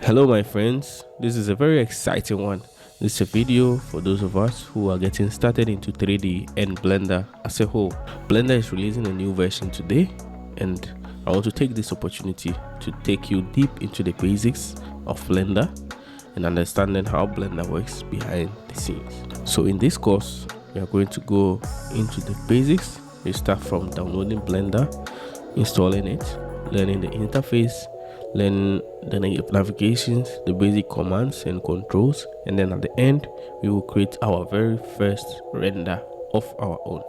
Hello my friends, this is a very exciting one. This is a video for those of us who are getting started into 3D and Blender as a whole. Blender is releasing a new version today, and I want to take this opportunity to take you deep into the basics of Blender and understanding how Blender works behind the scenes. So in this course, we are going to go into the basics. We start from downloading Blender, installing it, learning the interface, learn the navigations, the basic commands and controls, and then at the end we will create our very first render of our own.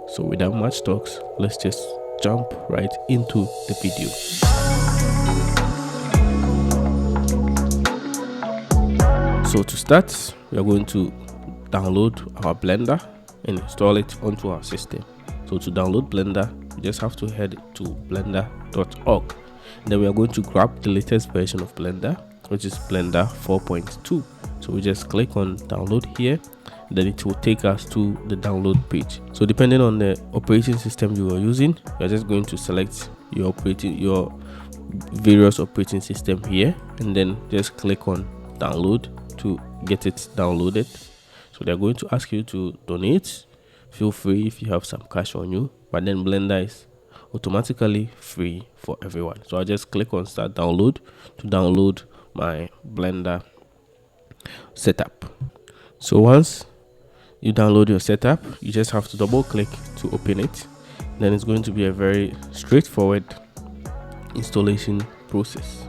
So without much talks, let's just jump right into the video. So to start, we are going to download our Blender and install it onto our system. So to download Blender, you just have to head to blender.org. Then we are going to grab the latest version of Blender, which is Blender 4.2. So we just click on download here, then it will take us to the download page. So depending on the operating system you are using, you're just going to select your various operating system here, and then just click on download to get it downloaded. So they're going to ask you to donate. Feel free if you have some cash on you, but then Blender is automatically free for everyone. So I just click on start download to download my Blender setup. So once you download your setup, you just have to double click to open it. Then it's going to be a very straightforward installation process.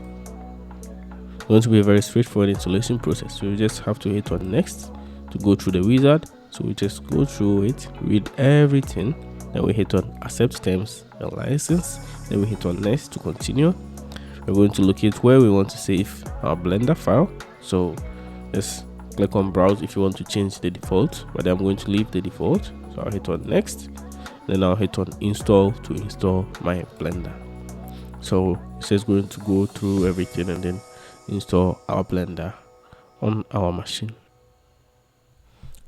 It's going to be a very straightforward installation process. So you just have to hit on next to go through the wizard. So we just go through it, read everything, then we hit on accept terms and license, then we hit on next to continue. We're going to locate where we want to save our Blender file. So just click on browse if you want to change the default, but I'm going to leave the default. So I'll hit on next, then I'll hit on install to install my Blender. So it says going to go through everything and then install our Blender on our machine.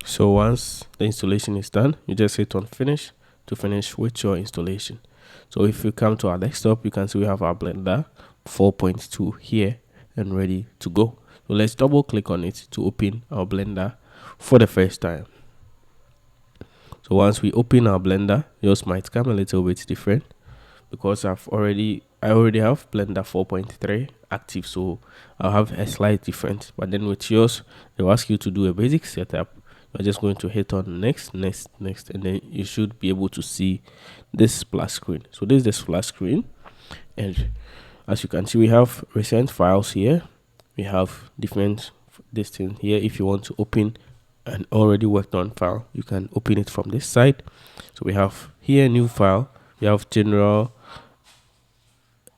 So once the installation is done, you just hit on finish to finish with your installation. So if you come to our desktop, you can see we have our Blender 4.2 here and ready to go. So let's double click on it to open our Blender for the first time. So once we open our Blender, yours might come a little bit different because I already have Blender 4.3 active, so I'll have a slight difference. But then with yours, they'll ask you to do a basic setup. We're just going to hit on next, and then you should be able to see this splash screen. So this is the splash screen, and as you can see, we have recent files here. We have different things here. If you want to open an already worked on file, you can open it from this side. So we have here new file. We have general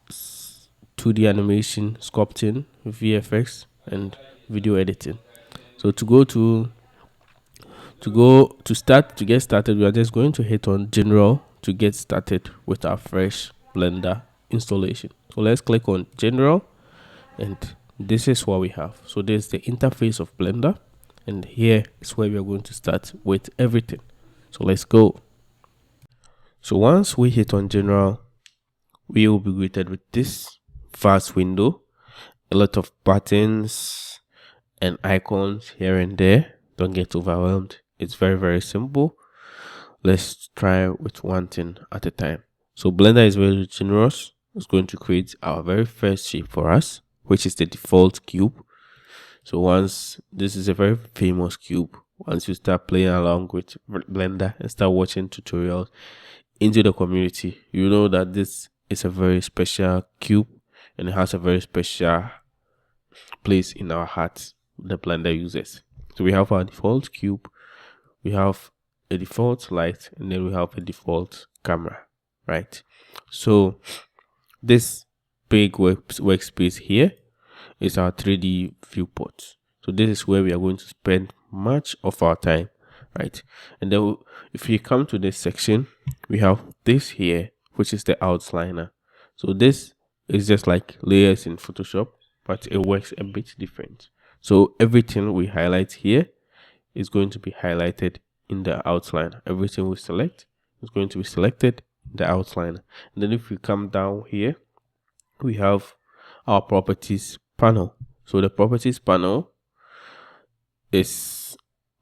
2D animation, sculpting, VFX, and video editing. So to get started, we are just going to hit on general to get started with our fresh Blender installation. So let's click on general, and this is what we have. So there's the interface of Blender, and here is where we are going to start with everything. So let's go. So once we hit on general, we will be greeted with this Vase window, a lot of buttons and icons here and there. Don't get overwhelmed. It's very, very simple. Let's try with one thing at a time. So Blender is very generous. It's going to create our very first shape for us, which is the default cube. So once this is a very famous cube, once you start playing along with Blender and start watching tutorials into the community, you know that this is a very special cube and it has a very special place in our hearts, the Blender users. So we have our default cube, we have a default light, and then we have a default camera, right? So this big workspace here is our 3D viewport. So this is where we are going to spend much of our time, right? And then if you come to this section, we have this here, which is the outliner. So this is just like layers in Photoshop, but it works a bit different. So everything we highlight here is going to be highlighted in the outline. Everything we select is going to be selected in the outline. And then if we come down here, we have our properties panel. So the properties panel is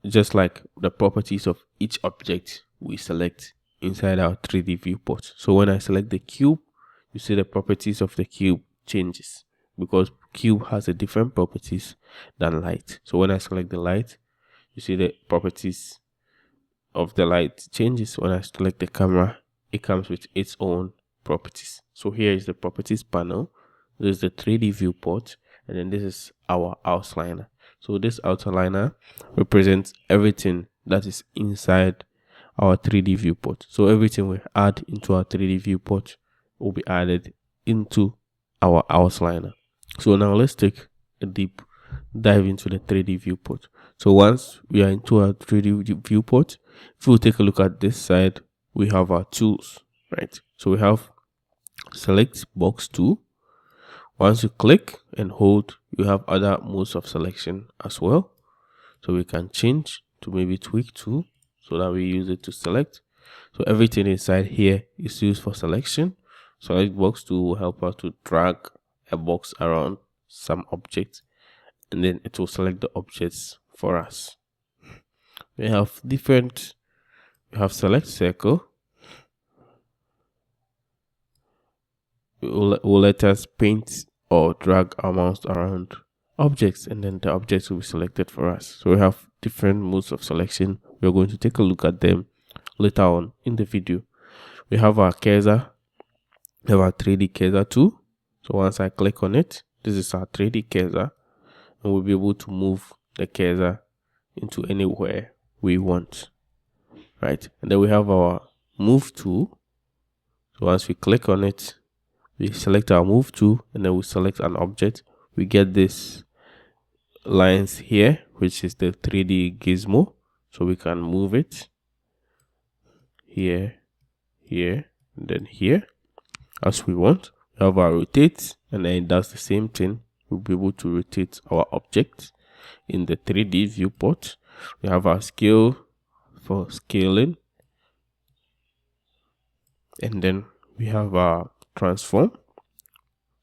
just like the properties of each object we select inside our 3D viewport. So when I select the cube, you see the properties of the cube changes because cube has a different properties than light. So when I select the light, you see the properties of the light changes. When I select the camera, it comes with its own properties. So here is the properties panel. This is the 3D viewport, and then this is our outliner. So this outliner represents everything that is inside our 3D viewport. So everything we add into our 3D viewport will be added into our outliner. So now let's take a deep dive into the 3D viewport. So once we are into our 3D viewport, if we take a look at this side, we have our tools, right? So we have select box tool. Once you click and hold, you have other modes of selection as well. So we can change to maybe tweak tool so that we use it to select. So everything inside here is used for selection. Select box tool will help us to drag a box around some object, and then it will select the objects for us. We have select circle. It will let us paint or drag our mouse around objects, and then the objects will be selected for us. So we have different modes of selection. We're going to take a look at them later on in the video. We have our cursor. We have our 3D cursor too. So once I click on it, this is our 3D cursor, and we'll be able to move the cursor into anywhere we want, right? And then we have our move tool. So once we click on it, we select our move tool, and then we select an object. We get this lines here, which is the 3D gizmo. So we can move it here, here, and then here as we want. We have our rotate, and then it does the same thing. We'll be able to rotate our object in the 3D viewport. We have our scale for scaling, and then we have our transform.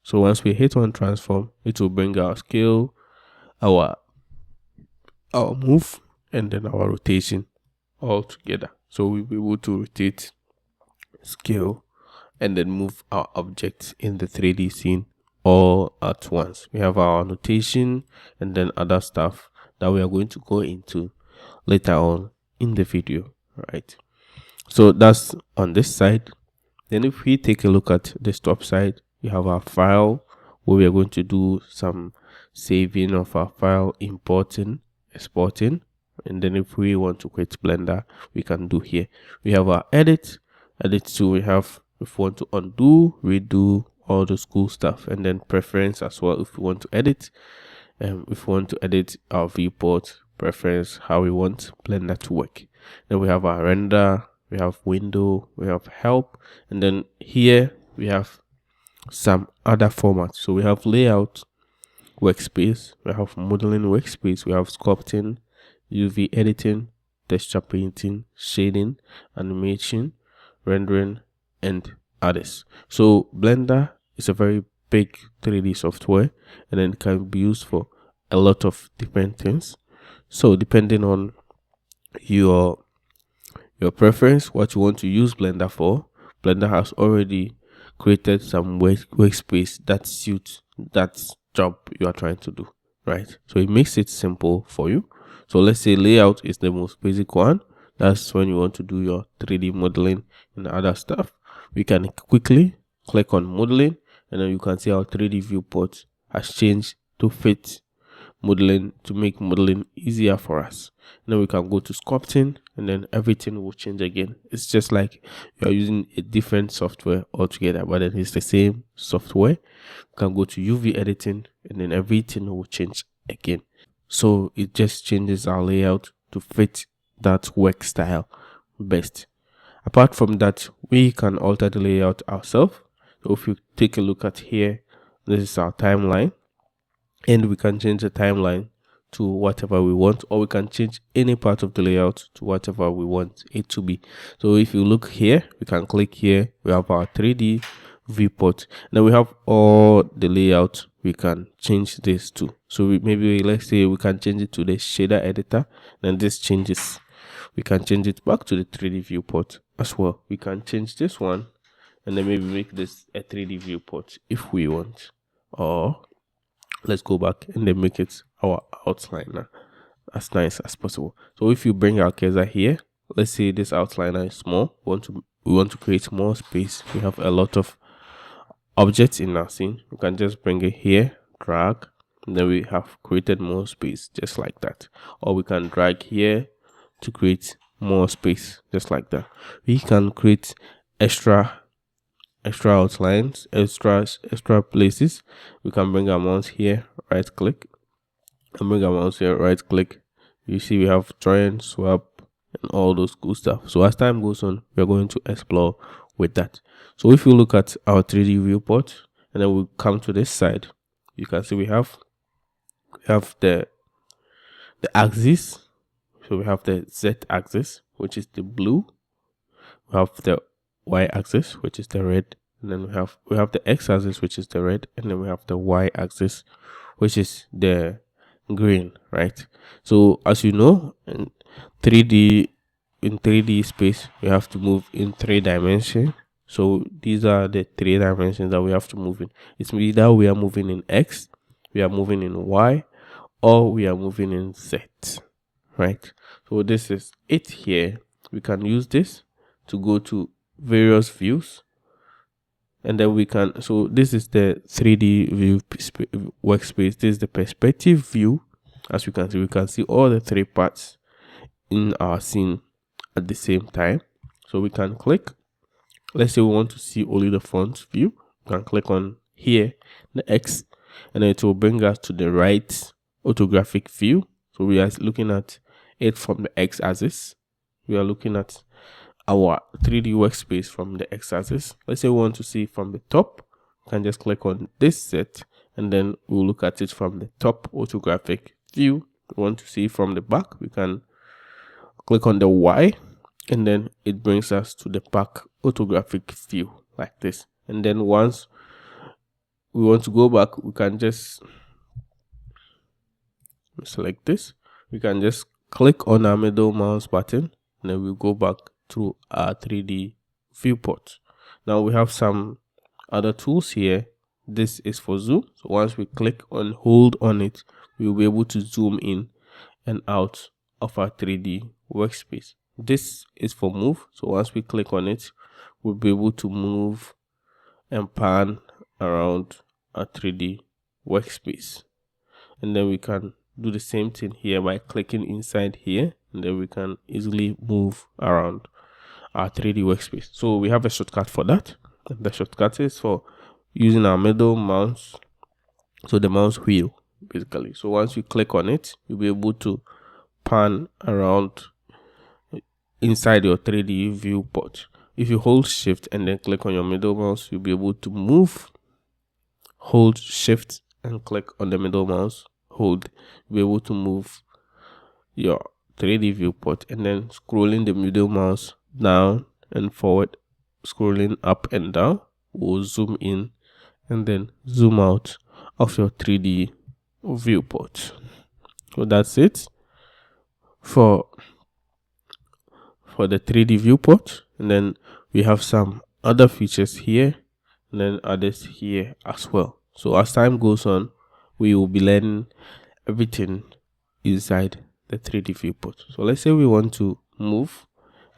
So once we hit on transform, it will bring our scale, our move, and then our rotation all together. So we'll be able to rotate, scale, and then move our objects in the 3D scene all at once. We have our annotation and then other stuff that we are going to go into later on in the video, right? So that's on this side. Then if we take a look at the top side, we have our file where we are going to do some saving of our file, importing, exporting, and then if we want to quit Blender, we can do here. We have our edit tool. We have, if we want to undo, redo, all those cool stuff, and then preference as well if we want to edit. If we want to edit our viewport, preference, how we want Blender to work. Then we have our render, we have window, we have help, and then here we have some other formats. So we have layout, workspace, we have modeling workspace, we have sculpting, UV editing, texture painting, shading, animation, rendering, and others. So Blender is a very big 3D software, and then it can be used for a lot of different things. So depending on your preference, what you want to use Blender for, Blender has already created some workspace that suits that job you are trying to do, right? So it makes it simple for you. So let's say layout is the most basic one. That's when you want to do your 3D modeling and other stuff. We can quickly click on modeling, and then you can see our 3D viewport has changed to fit modeling, to make modeling easier for us. And then we can go to sculpting, and then everything will change again. It's just like you're using a different software altogether, but then it's the same software. We can go to UV editing, and then everything will change again. So it just changes our layout to fit that work style best. Apart from that, we can alter the layout ourselves. So if you take a look at here, this is our timeline, and we can change the timeline to whatever we want, or we can change any part of the layout to whatever we want it to be. So if you look here, we can click here, we have our 3D viewport. Now we have all the layout we can change this to. So maybe let's say we can change it to the shader editor, then this changes. We can change it back to the 3D viewport as well. We can change this one and then maybe make this a 3D viewport if we want, or let's go back and then make it our outliner as nice as possible. So if you bring our cursor here, let's say this outliner is small, we want to create more space. We have a lot of objects in our scene. We can just bring it here, drag, and then we have created more space just like that. Or we can drag here to create more space just like that. We can create extra outlines, extra places. We can bring our mouse here, right click, and bring our mouse here, right click. You see we have join, swap, and all those cool stuff. So as time goes on, we're going to explore with that. So if you look at our 3D viewport and then we come to this side, you can see we have the axis. So we have the Z axis, which is the blue. We have the Y axis, which is the red, and then we have the X axis, which is the red, and then we have the Y axis, which is the green, right? So as you know, in 3D space, we have to move in 3 dimensions. So these are the 3 dimensions that we have to move in. It's either we are moving in X, we are moving in Y, or we are moving in Z, right? So this is it here. We can use this to go to various views, and then we can, so this is the 3D view workspace. This is the perspective view. As you can see, we can see all the 3 parts in our scene at the same time. So we can click, let's say we want to see only the front view, we can click on here, the X, and then it will bring us to the right orthographic view. So we are looking at it from the X axis. We are looking at our 3D workspace from the X axis. Let's say we want to see from the top, we can just click on this set, and then we'll look at it from the top orthographic view. We want to see from the back, we can click on the Y, and then it brings us to the back orthographic view like this. And then once we want to go back, we can just select this. We can just click on our middle mouse button, and then we'll go back to our 3D viewport. Now we have some other tools here. This is for zoom. So once we click on, hold on it, we'll be able to zoom in and out of our 3D workspace. This is for move. So once we click on it, we'll be able to move and pan around our 3D workspace. And then we can do the same thing here by clicking inside here, and then we can easily move around our 3D workspace. So we have a shortcut for that. The shortcut is for using our middle mouse, so the mouse wheel basically. So once you click on it, you'll be able to pan around inside your 3D viewport. If you hold shift and then click on your middle mouse, you'll be able to move. Hold shift and click on the middle mouse, hold, you'll be able to move your 3D viewport, and then scrolling the middle mouse down and forward, scrolling up and down, will zoom in and then zoom out of your 3D viewport. So that's it for the 3D viewport. And then we have some other features here, and then others here as well. So as time goes on, we will be learning everything inside the 3D viewport. So let's say we want to move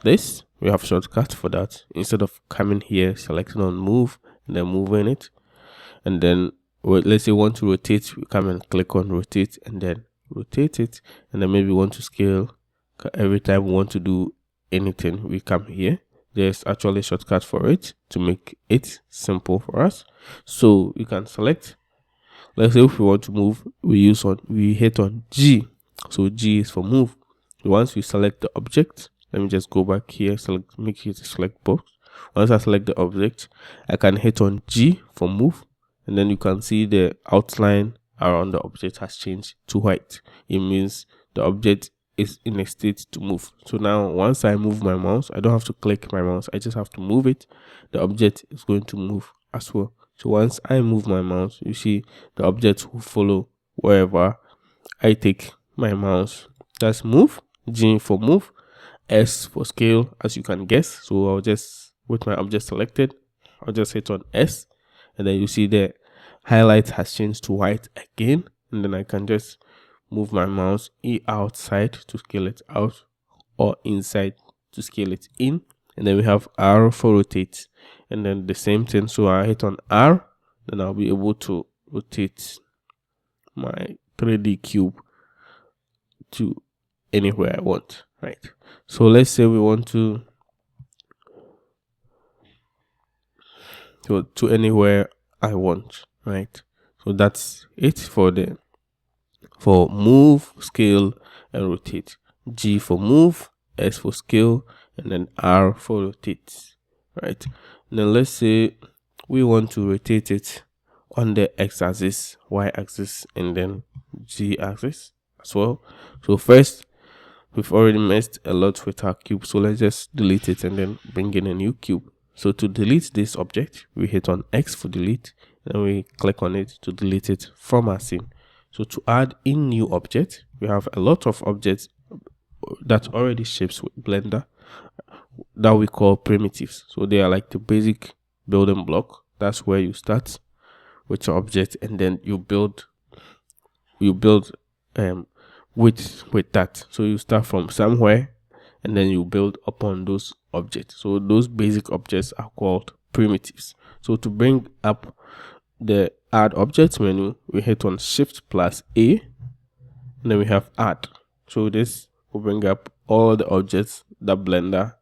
this. We have shortcut for that. Instead of coming here, selecting on move and then moving it, and then let's say we want to rotate, we come and click on rotate and then rotate it. And then maybe we want to scale. Every time we want to do anything, we come here. There's actually a shortcut for it to make it simple for us. So you can select, let's say if we want to move, we hit on G. So G is for move. Once we select the object, let me just go back here, make it a select box. Once I select the object, I can hit on G for move, and then you can see the outline around the object has changed to white. It means the object is in a state to move. So now once I move my mouse, I don't have to click my mouse, I just have to move it. The object is going to move as well. So once I move my mouse, you see the object will follow wherever I take my mouse. That's move. G for move, S for scale, as you can guess. So I'll just, with my object selected, I'll just hit on S, and then you see the highlight has changed to white again, and then I can just move my mouse outside to scale it out, or inside to scale it in. And then we have R for rotate, and then the same thing. So I hit on R, then I'll be able to rotate my 3D cube to anywhere I want, right? So let's say we want to go to anywhere I want, right? So that's it for move, scale, and rotate. G for move, S for scale, and then R for rotate, right? And then let's say we want to rotate it on the x-axis, y-axis, and then z-axis as well. So first, we've already messed a lot with our cube, so let's just delete it and then bring in a new cube. So to delete this object, we hit on X for delete, and we click on it to delete it from our scene. So to add in new object, we have a lot of objects that already shapes with Blender that we call primitives. So they are like the basic building block. That's where you start with your object, and then you build with that. So you start from somewhere, and then you build upon those objects. So those basic objects are called primitives. So to bring up the add object menu, we hit on Shift plus A, and then we have add. So this will bring up all the objects that Blender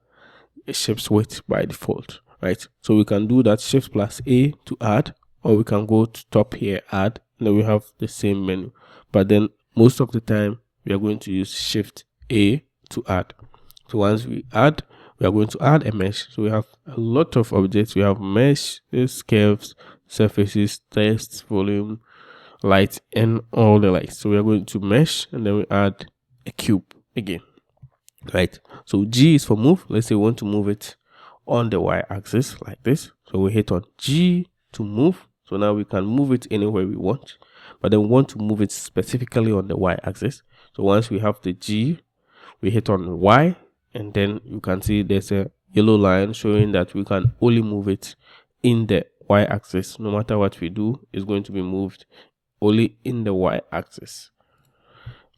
ships with by default, right? So we can do that, Shift plus A to add, or we can go to top here, add, and then we have the same menu. But then most of the time we are going to use Shift A to add. So once we add, we are going to add a mesh. So we have a lot of objects. We have mesh, curves, surfaces, text, volume, light, and all the lights. So we are going to mesh, and then we add a cube again, right? So G is for move. Let's say we want to move it on the y-axis like this. So we hit on G to move. So now we can move it anywhere we want, but then we want to move it specifically on the y-axis. So once we have the G, we hit on Y, and then you can see there's a yellow line showing that we can only move it in the y-axis. No matter what we do, it's going to be moved only in the y-axis.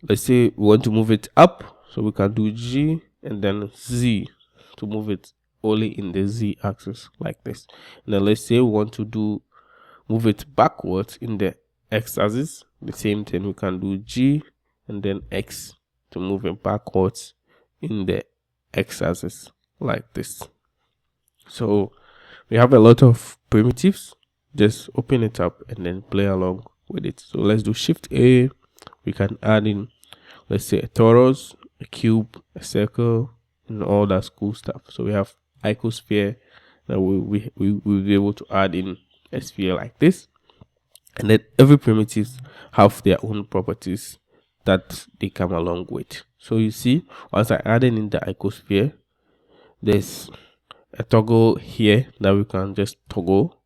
Let's say we want to move it up, so we can do G and then Z to move it only in the z-axis like this. And then let's say we want to move it backwards in the x-axis. The same thing, we can do G and then X to move it backwards in the x-axis like this. So we have a lot of primitives. Just open it up and then play along with it. So let's do Shift A. We can add in, let's say, a torus, a cube, a circle, and all that cool stuff. So we have icosphere that we will be able to add in a sphere like this. And then every primitive have their own properties that they come along with. So you see, once I added in the icosphere, there's a toggle here that we can just toggle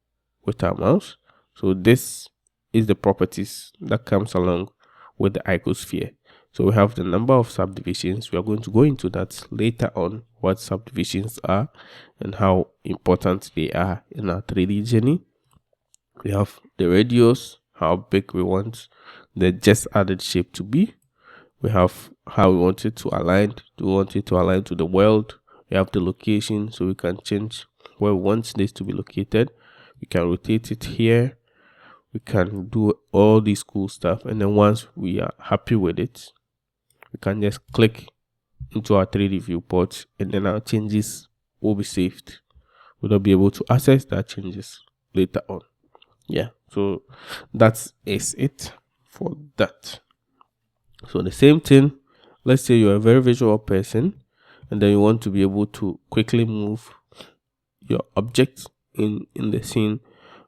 with our mouse. So this is the properties that comes along with the icosphere. So we have the number of subdivisions. We are going to go into that later on, what subdivisions are and how important they are in our 3D journey. We have the radius, how big we want the just added shape to be. We have how we want it to align. Do we want it to align to the world? We have the location, so we can change where we want this to be located. We can rotate it here. We can do all this cool stuff, and then once we are happy with it, we can just click into our 3D viewport, and then our changes will be saved. We'll be able to access that changes later on. Yeah, so that is it for that. So the same thing, let's say you're a very visual person, and then you want to be able to quickly move your object in the scene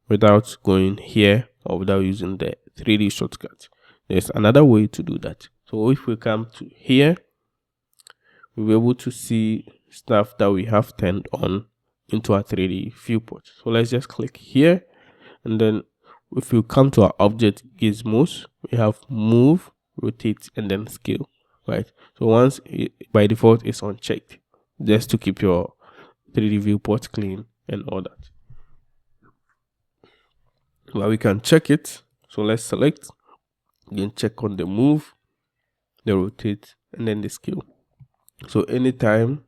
without going here or without using the 3D shortcut. There's another way to do that. So if we come to here, we'll be able to see stuff that we have turned on into our 3D viewport. So let's just click here, and then if you come to our object gizmos, we have move, rotate, and then scale, right? So once by default it's unchecked, just to keep your 3D viewport clean and all that. Well, we can check it. So let's select, again check on the move, the rotate, and then the scale. So anytime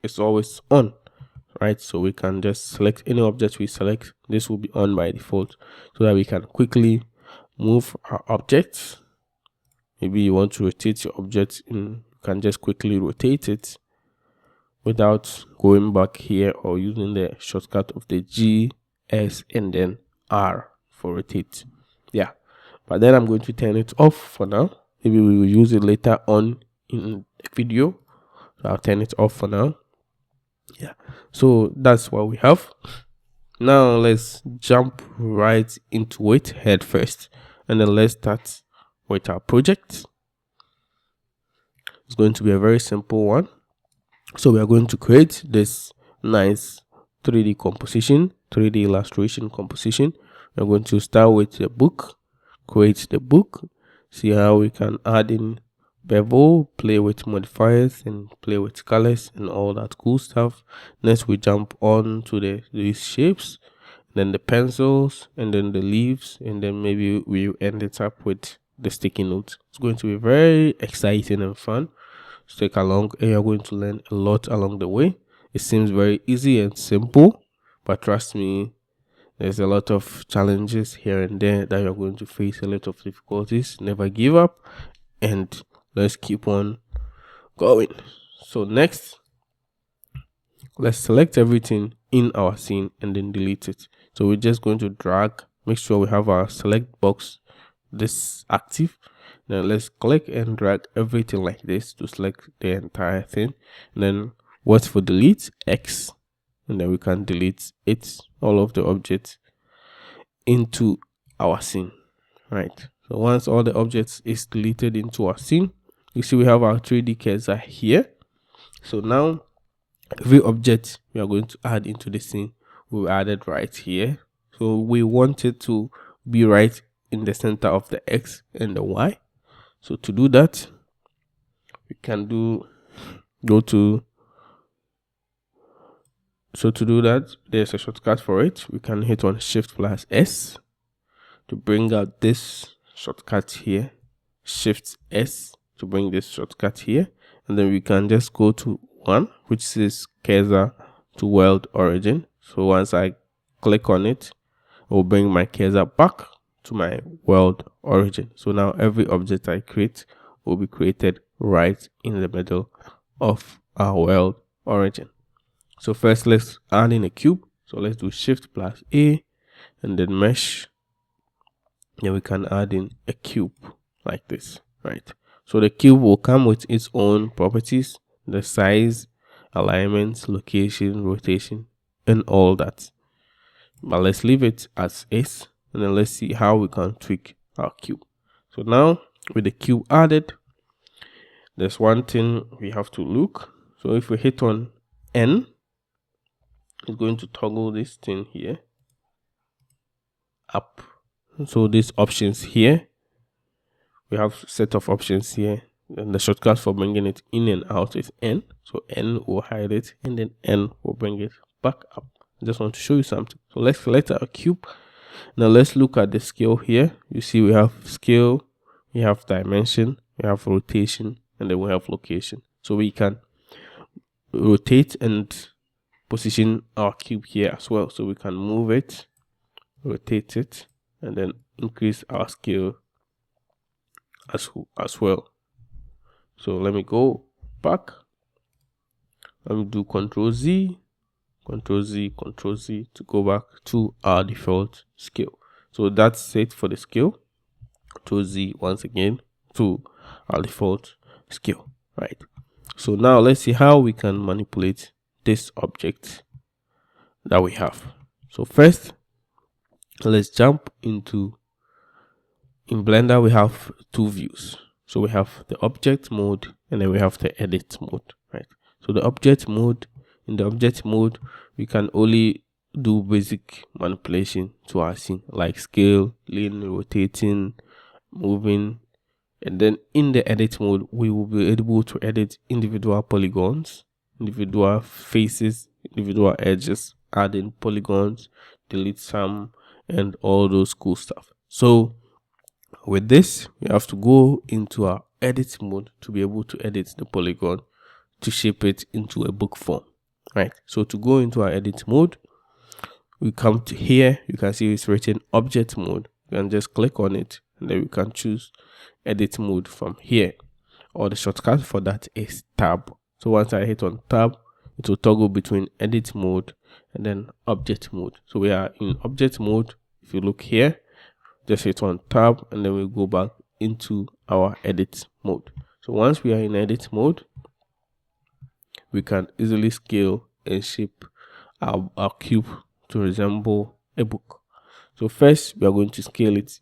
it's always on, right? So we can just select any object we select, this will be on by default, so that we can quickly move our objects. Maybe you want to rotate your object in, you can just quickly rotate it without going back here or using the shortcut of the G, S, and then R for rotate. Yeah, but then I'm going to turn it off for now. Maybe we will use it later on in the video, so I'll turn it off for now. Yeah, so that's what we have. Now let's jump right into it head first, and then let's start with our project. It's going to be a very simple one. So we are going to create this nice 3D composition, 3D illustration composition. We're going to start with the book, create the book, see how we can add in bevel, play with modifiers, and play with colors and all that cool stuff. Next we jump on to these shapes, then the pencils, and then the leaves, and then maybe we end it up with the sticky notes. It's going to be very exciting and fun. Stick along, and you're going to learn a lot along the way. It seems very easy and simple, but trust me, there's a lot of challenges here and there that you're going to face, a lot of difficulties. Never give up, and let's keep on going. So next, let's select everything in our scene and then delete it. So we're just going to drag, make sure we have our select box this active. Now let's click and drag everything like this to select the entire thing, and then what's for delete? X, and then we can delete it, all of the objects into our scene, right? So once all the objects is deleted into our scene, you see we have our 3D cursor here. So now every object we are going to add into the scene, we added right here. So we want it to be right in the center of the X and the Y. So to do that, we can there's a shortcut for it. We can hit on Shift plus S to bring out this shortcut here, Shift S to bring this shortcut here, and then we can just go to one which says cursor to world origin. So once I click on it, it will bring my cursor back to my world origin. So now every object I create will be created right in the middle of our world origin. So first let's add in a cube. So let's do Shift plus A and then mesh. Then we can add in a cube like this, right? So the cube will come with its own properties, the size, alignment, location, rotation, and all that. But let's leave it as is, and then let's see how we can tweak our cube. So now with the cube added, there's one thing we have to look. So if we hit on N, it's going to toggle this thing here up. So these options here, we have set of options here, and the shortcut for bringing it in and out is N. So N will hide it, and then N will bring it back up. I just want to show you something. So let's select our cube. Now let's look at the scale here. You see we have scale, we have dimension, we have rotation, and then we have location. So we can rotate and position our cube here as well. So we can move it, rotate it, and then increase our scale as well. So let me go back. Let me do Ctrl Z, Ctrl Z, Ctrl Z to go back to our default scale. So that's it for the scale. Ctrl Z once again to our default scale, right? So now let's see how we can manipulate this object that we have. So first, let's jump into, in Blender we have two views. So we have the object mode and then we have the edit mode, right? So the object mode, in the object mode, we can only do basic manipulation to our scene, like scale, lean, rotating, moving. And then in the edit mode, we will be able to edit individual polygons, individual faces, individual edges, add in polygons, delete some, and all those cool stuff. So with this, we have to go into our edit mode to be able to edit the polygon to shape it into a book form, right? So to go into our edit mode, we come to here, you can see it's written object mode. You can just click on it, and then we can choose edit mode from here, or the shortcut for that is tab. So once I hit on tab, it will toggle between edit mode and then object mode. So we are in object mode. If you look here, just hit on tab, and then we go back into our edit mode. So once we are in edit mode, we can easily scale and shape our cube to resemble a book. So first, we are going to scale it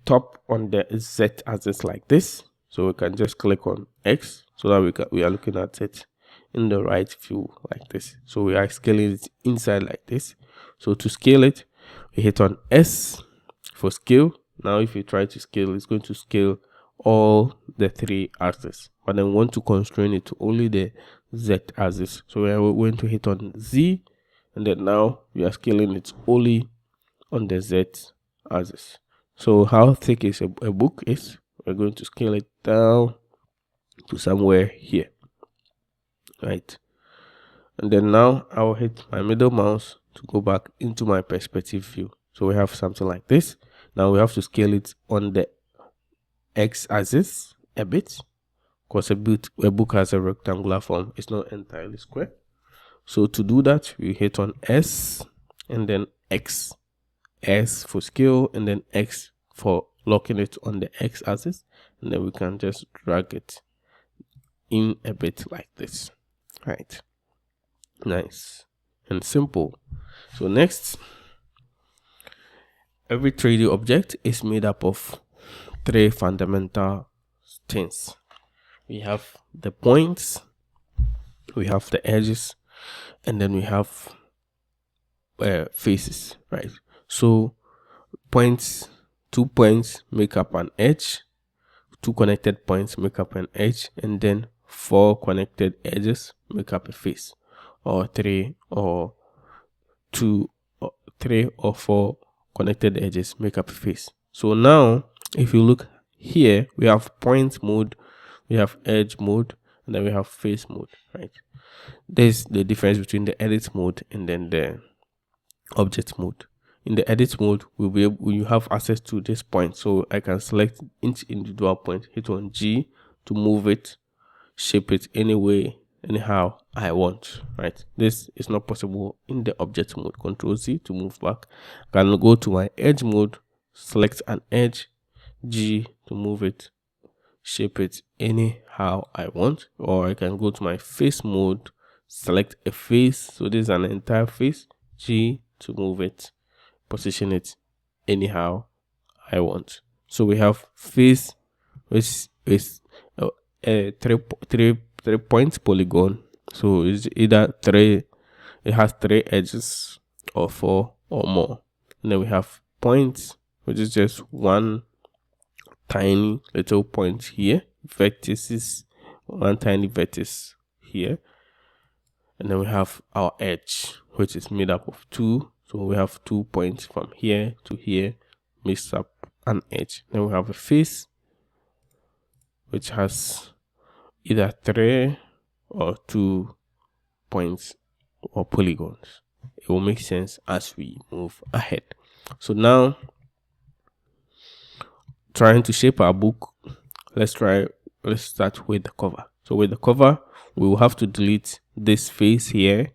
top on the Z axis like this. So we can just click on X so that we are looking at it in the right view like this. So we are scaling it inside like this. So to scale it, we hit on S for scale. Now if you try to scale, it's going to scale all the 3 axes, but then we want to constrain it to only the Z axis. So we are going to hit on Z, and then now we are scaling it only on the Z axis. So how thick is a book is, we're going to scale it down to somewhere here, right? And then now I'll hit my middle mouse to go back into my perspective view. So we have something like this. Now we have to scale it on the X axis a bit, because a book has a rectangular form, it's not entirely square. So to do that, we hit on S and then X. S for scale and then X for locking it on the X axis, and then we can just drag it in a bit like this, right? Nice and simple. So next, every 3D object is made up of 3 fundamental things. We have the points, we have the edges, and then we have faces, right? So points, 2 points make up an edge, 2 connected points make up an edge, and then 4 connected edges make up a face, or 3 or 4 connected edges make up a face. So now if you look here, we have point mode, we have edge mode, and then we have face mode, right? There's the difference between the edit mode and then the object mode. In the edit mode, you have access to this point, so I can select each individual point, hit on G to move it, shape it anyhow I want, right? This is not possible in the object mode. Control Z to move back. I can go to my edge mode, select an edge, G to move it, shape it anyhow I want. Or I can go to my face mode, select a face, so this is an entire face, G to move it, position it anyhow I want. So we have face, which is a 3 points polygon. So it's either 3, it has 3 edges, or 4 or more. And then we have points, which is just one tiny little point here, vertices, one tiny vertex here. And then we have our edge, which is made up of 2. So we have 2 points from here to here, mixed up an edge. Then we have a face, which has either 3 or 2 points or polygons. It will make sense as we move ahead. So now, trying to shape our book, let's start with the cover. So with the cover, we will have to delete this face here,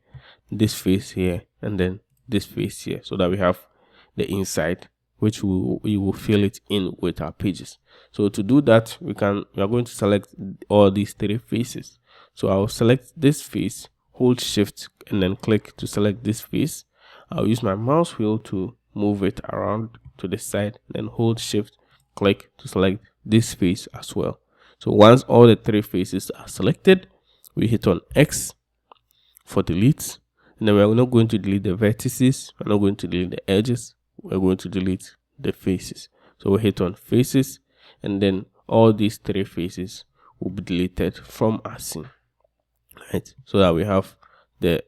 and then this face here, so that we have the inside, which we will fill it in with our pages. So to do that, we are going to select all these 3 faces. So I'll select this face, hold shift, and then click to select this face. I'll use my mouse wheel to move it around to the side, then hold shift, click to select this face as well. So once all the 3 faces are selected, we hit on X for delete, And then we're not going to delete the vertices, we're not going to delete the edges, we're going to delete the faces. So we'll hit on faces, and then all these 3 faces will be deleted from our scene, right? So that we have the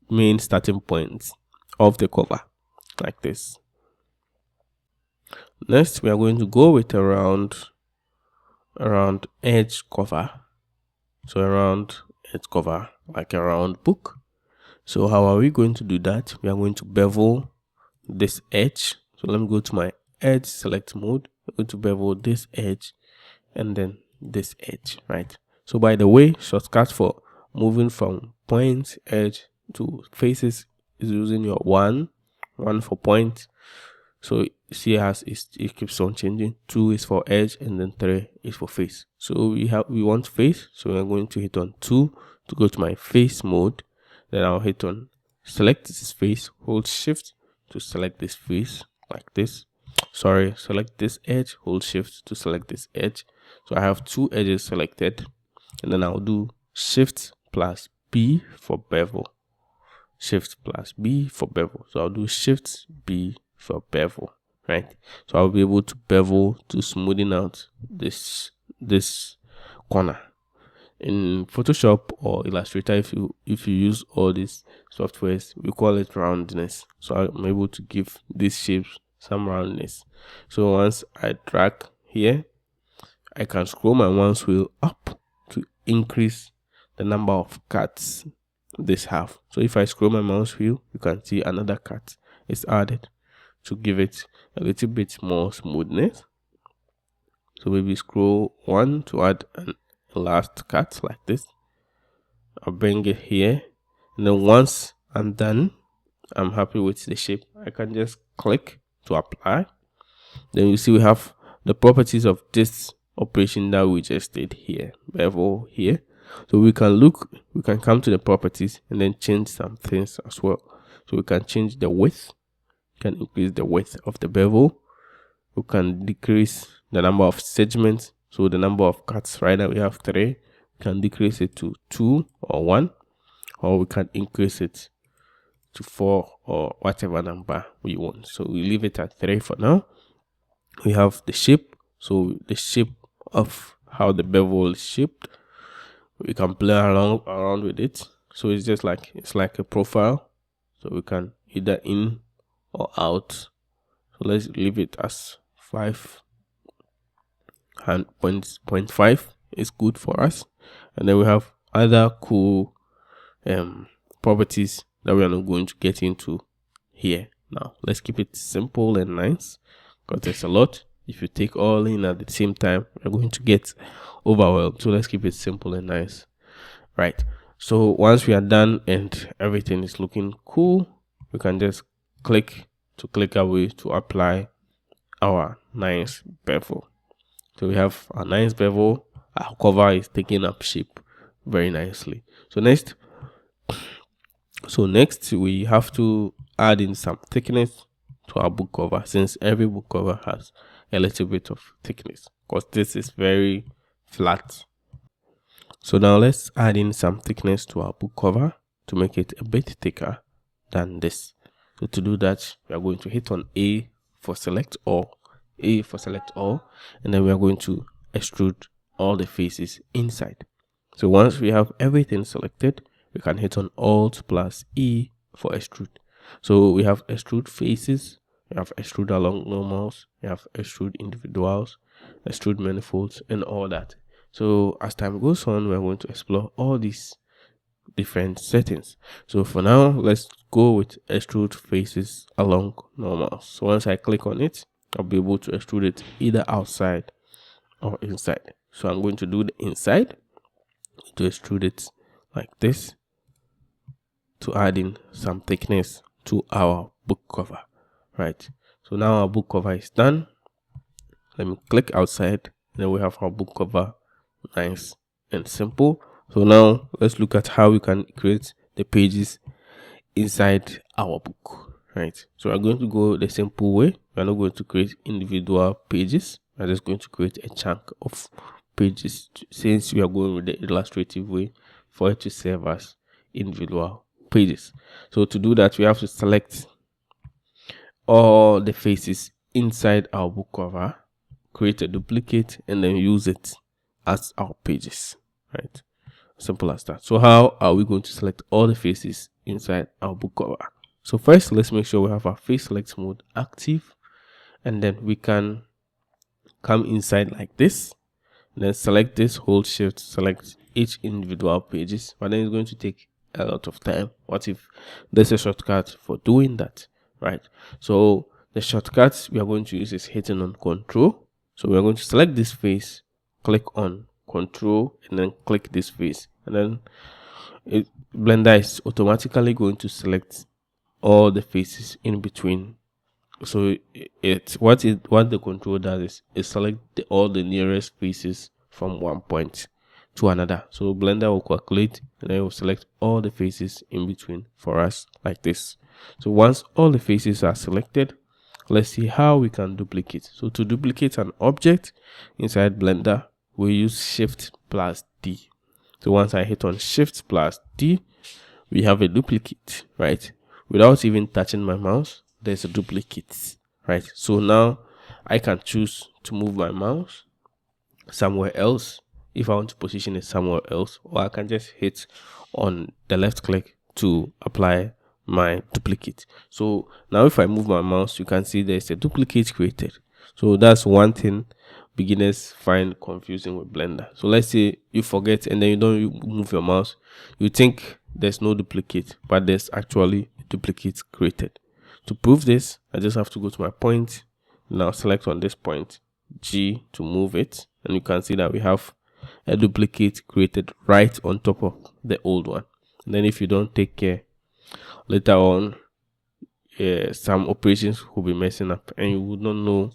main starting points of the cover, like this. Next, we are going to go with around edge cover. So around edge cover, like around book. So how are we going to do that? We are going to bevel this edge. So let me go to my edge select mode. I'm going to bevel this edge and then this edge, right? So by the way, shortcut for moving from point edge to faces is using your one for point. So see as it keeps on changing. 2 is for edge, and then 3 is for face. So we want face, so we're going to hit on 2 to go to my face mode. Then I'll hit on select this face, hold shift to select this face, like this. Select this edge, hold shift to select this edge. So I have 2 edges selected, and then I'll do shift plus B for bevel. Shift plus B for bevel. So I'll do shift B for bevel, right? So I'll be able to bevel to smoothing out this corner. In Photoshop or Illustrator, if you use all these softwares, we call it roundness. So I'm able to give these shapes some roundness. So once I drag here, I can scroll my mouse wheel up to increase the number of cuts this have. So if I scroll my mouse wheel, you can see another cut is added to give it a little bit more smoothness. So maybe scroll 1 to add a last cut like this. I'll bring it here, and then once I'm done, I'm happy with the shape, I can just click to apply. Then you see we have the properties of this operation that we just did here, bevel here. So we can come to the properties and then change some things as well. So we can change the width, can increase the width of the bevel. We can decrease the number of segments. So the number of cuts, right now we have 3. We can decrease it to 2 or 1, or we can increase it to 4 or whatever number we want. So we leave it at 3 for now. We have the shape. So the shape of how the bevel is shaped, we can play around with it. So it's just like a profile. So we can either in or out. So let's leave it as 5.5 is good for us. And then we have other cool properties that we are not going to get into here now. Let's keep it simple and nice, because there's a lot. If you take all in at the same time, we're going to get overwhelmed. So let's keep it simple and nice, right? So once we are done and everything is looking cool, we can just click away to apply our nice bevel. So we have a nice bevel. Our cover is taking up shape very nicely. So next we have to add in some thickness to our book cover, since every book cover has a little bit of thickness, because this is very flat. So now let's add in some thickness to our book cover to make it a bit thicker than this. So to do that, we are going to hit on A for select all, and then we are going to extrude all the faces inside. So once we have everything selected, we can hit on Alt plus E for extrude. So we have extrude faces, we have extrude along normals, we have extrude individuals, extrude manifolds, and all that. So as time goes on, we're going to explore all these different settings. So for now, let's go with extrude faces along normals. So once I click on it, I'll be able to extrude it either outside or inside. So I'm going to do the inside to extrude it like this to add in some thickness to our book cover, right? So now our book cover is done. Let me click outside, then we have our book cover nice and simple. So now let's look at how we can create the pages inside our book, right? So we're going to go the simple way. We're not going to create individual pages. We're just going to create a chunk of pages, since we are going with the illustrative way, for it to serve as individual pages. So to do that, we have to select all the faces inside our book cover, create a duplicate, and then use it as our pages, right? Simple as that. So how are we going to select all the faces inside our book cover? So first, let's make sure we have our face select mode active, and then we can come inside like this, and then select this, hold shift, select each individual pages, but then it's going to take a lot of time. What if there's a shortcut for doing that, right? So the shortcuts we are going to use is hitting on control. So we are going to select this face, click on control, and then click this face, and then Blender is automatically going to select all the faces in between. So what the control does is select all the nearest faces from one point to another. So Blender will calculate, and then it will select all the faces in between for us like this. So once all the faces are selected, let's see how we can duplicate. So to duplicate an object inside Blender, we use Shift plus D. So once I hit on Shift plus D, we have a duplicate, right? Without even touching my mouse, there's a duplicate, right? So now I can choose to move my mouse somewhere else if I want to position it somewhere else, or I can just hit on the left click to apply my duplicate. So now if I move my mouse, you can see there's a duplicate created. So that's one thing beginners find confusing with Blender. So let's say you forget and then you don't move your mouse, you think there's no duplicate, but there's actually a duplicate created. To prove this, I just have to go to my point, now select on this point G to move it, and you can see that we have a duplicate created right on top of the old one. And then if you don't take care, later on some operations will be messing up and you would not know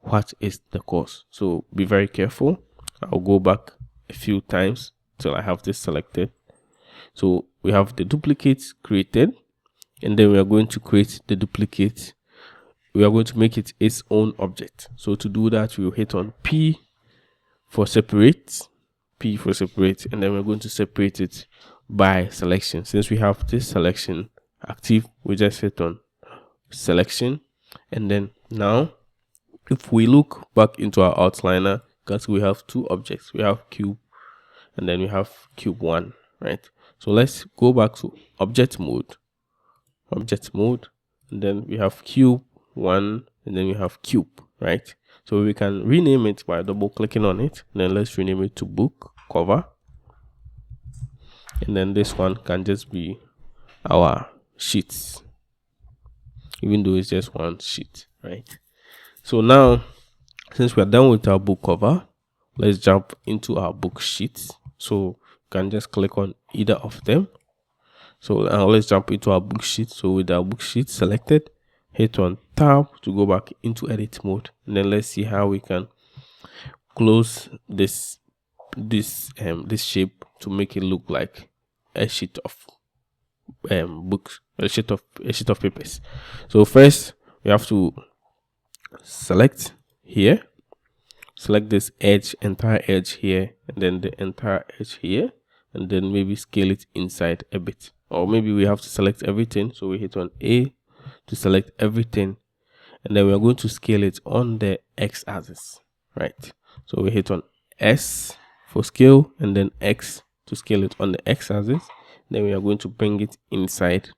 what is the cause. So be very careful. I'll go back a few times till I have this selected. So we have the duplicate created, and then we are going to create the duplicate. We are going to make it its own object. So to do that, we'll hit on P for separate, and then we're going to separate it by selection. Since we have this selection active, we just hit on selection, and then now if we look back into our outliner, because we have two objects, we have cube and then we have cube 1, right? So let's go back to object mode, and then we have cube 1, and then we have cube, right? So we can rename it by double clicking on it, and then let's rename it to book cover, and then this one can just be our sheets, even though it's just one sheet, right? So now, since we're done with our book cover, let's jump into our book sheets. So you can just click on either of them. So now let's jump into our book sheet. So with our book sheet selected, hit on tab to go back into edit mode, and then let's see how we can close this shape to make it look like a sheet of books, a sheet of papers. So first we have to select here, select this entire edge here, and then the entire edge here, and then maybe scale it inside a bit, or maybe we have to select everything. So we hit on A to select everything, and then we are going to scale it on the x-axis, right? So we hit on S for scale, and then X to scale it on the x-axis. Then we are going to bring it inside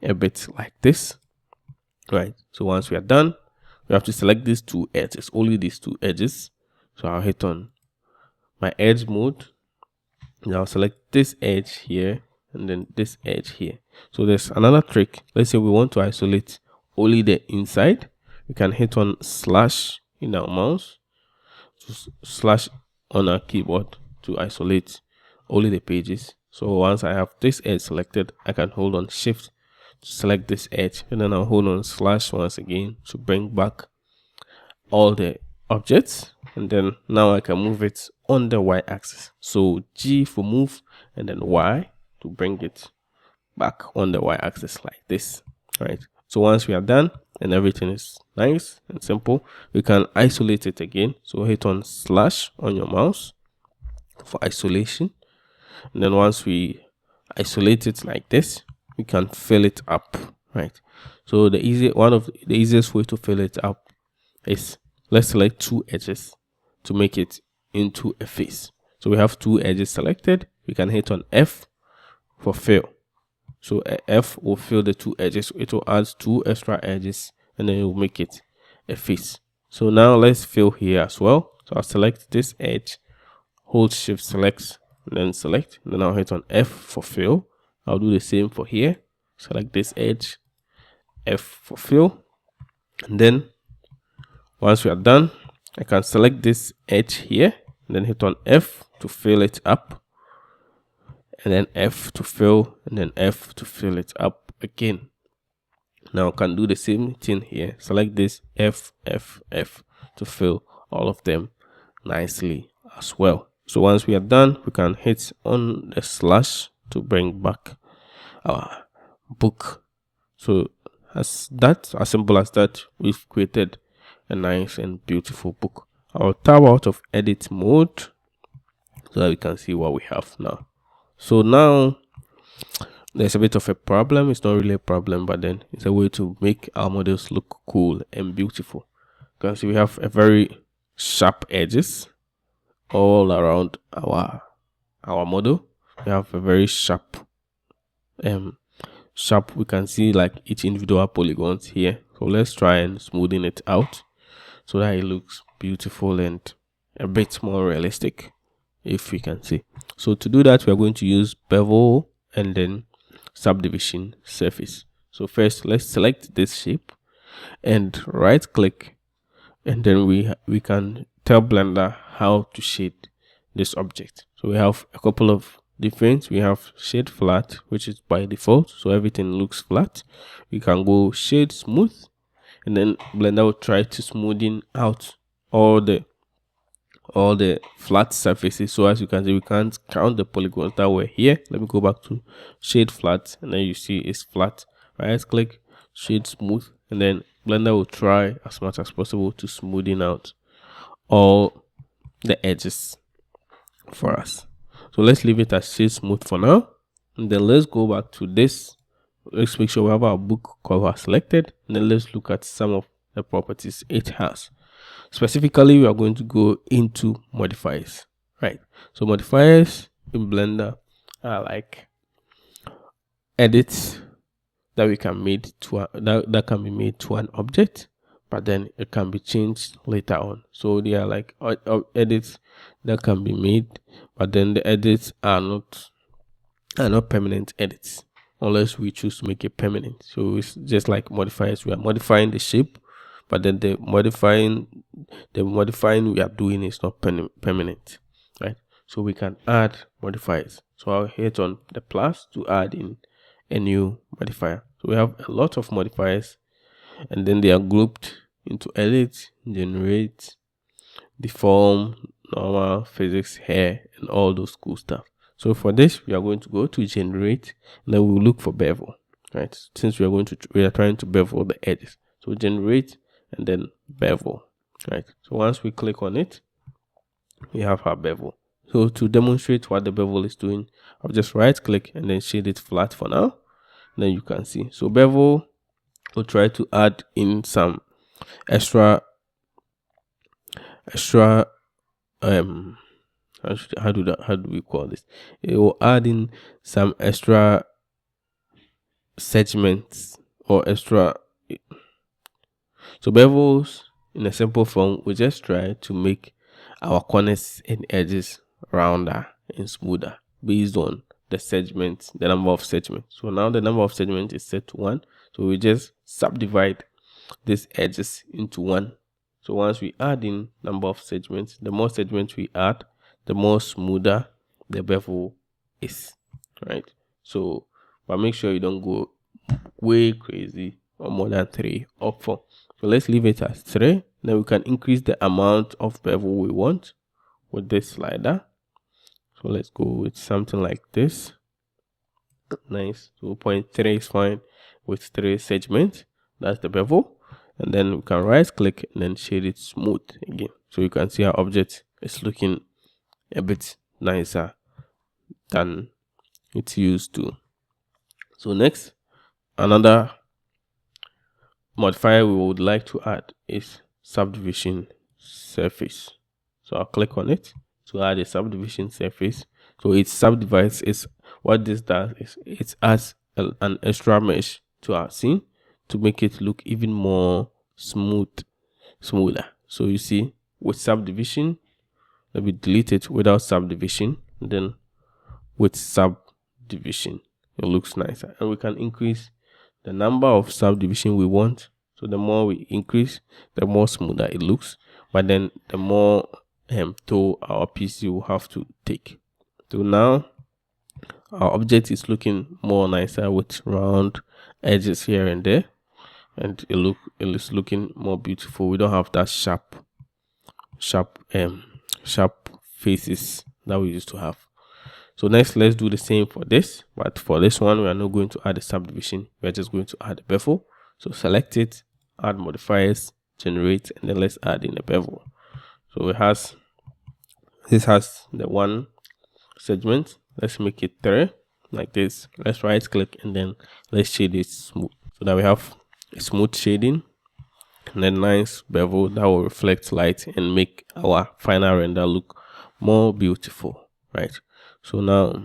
a bit like this, right? So once we are done, we have to select these two edges, only these two edges. So I'll hit on my edge mode, and I'll select this edge here and then this edge here. So there's another trick. Let's say we want to isolate only the inside. We can hit on slash in our mouse, slash on our keyboard to isolate only the pages. So once I have this edge selected, I can hold on shift to select this edge, and then I'll hold on slash once again to bring back all the objects, and then now I can move it on the y-axis. So G for move, and then Y to bring it back on the y-axis like this, right? So once we are done and everything is nice and simple, we can isolate it again. So hit on slash on your mouse for isolation, and then once we isolate it like this, we can fill it up, right? So one of the easiest way to fill it up is, let's select two edges to make it into a face. So we have two edges selected. We can hit on F for fill. So F will fill the two edges. It will add two extra edges and then it will make it a face. So now let's fill here as well. So I'll select this edge, hold shift select, and then select, and then I'll hit on F for fill. I'll do the same for here. Select this edge, F for fill, and then once we are done, I can select this edge here and then hit on F to fill it up, and then F to fill, and then F to fill it up again. Now I can do the same thing here. Select this F, F, F to fill all of them nicely as well. So once we are done, we can hit on the slash to bring back our book. So as simple as that, we've created a nice and beautiful book. I'll tab out of edit mode so that we can see what we have now. So now there's a bit of a problem. It's not really a problem, but then it's a way to make our models look cool and beautiful. You can see we have a very sharp edges all around our model. We have a very sharp we can see like each individual polygons here. So let's try and smoothen it out so that it looks beautiful and a bit more realistic, if we can see. So to do that, we are going to use bevel and then subdivision surface. So first, let's select this shape and right click, and then we can tell Blender how to shade this object. So we have a couple of different. We have shade flat, which is by default, so everything looks flat. We can go shade smooth, and then Blender will try to smoothen out all the flat surfaces. So as you can see, we can't count the polygons that were here. Let me go back to shade flat, and then you see it's flat. Right click, shade smooth, and then Blender will try as much as possible to smoothen out all the edges for us. So let's leave it as shade smooth for now, and then let's go back to this. Let's make sure we have our book cover selected, and then let's look at some of the properties it has. Specifically, we are going to go into modifiers, right? So modifiers in Blender are like edits that we can make to that can be made to an object, but then it can be changed later on. So they are like edits that can be made, but then the edits are not permanent edits unless we choose to make it permanent. So it's just like modifiers. We are modifying the shape, but then the modifying we are doing is not permanent, right? So we can add modifiers. So I'll hit on the plus to add in a new modifier. So we have a lot of modifiers, and then they are grouped into edit, generate, deform, normal, physics, hair, and all those cool stuff. So for this, we are going to go to generate, and then we will look for bevel, right? Since we are trying to bevel the edges. So generate and then bevel, right? So once we click on it, we have our bevel. So to demonstrate what the bevel is doing, I'll just right click and then shade it flat for now. Then you can see. So bevel will try to add in some extra how do we call this? It will add in some extra segments or extra. So bevels in a simple form, we just try to make our corners and edges rounder and smoother based on the number of segments. So now the number of segments is set to 1. So we just subdivide these edges into 1. So once we add in number of segments, the more segments we add, the more smoother the bevel is, right? So but make sure you don't go way crazy or more than 3 or 4. So let's leave it as 3. Then we can increase the amount of bevel we want with this slider. So let's go with something like this. Nice. 2.3 is fine with 3 segments. That's the bevel. And then we can right click and then shade it smooth again. So you can see our object is looking a bit nicer than it's used to So next, another modifier we would like to add is subdivision surface. So I'll click on it to add a subdivision surface. So it subdivides. Is what this does is it adds an extra mesh to our scene to make it look even more smoother. So you see, with subdivision, let me delete it without subdivision, and then with subdivision it looks nicer, and we can increase the number of subdivision we want. So the more we increase, the more smoother it looks, but then the more toll our PC will have to take. So now our object is looking more nicer with round edges here and there, and it is looking more beautiful. We don't have that sharp faces that we used to have. So next, let's do the same for this, but for this one we are not going to add a subdivision, we are just going to add a bevel. So select it, add modifiers, generate, and then let's add in a bevel. So this has the one segment. Let's make it 3 like this. Let's right click and then let's shade it smooth, so that we have a smooth shading and then nice bevel that will reflect light and make our final render look more beautiful, right? So now,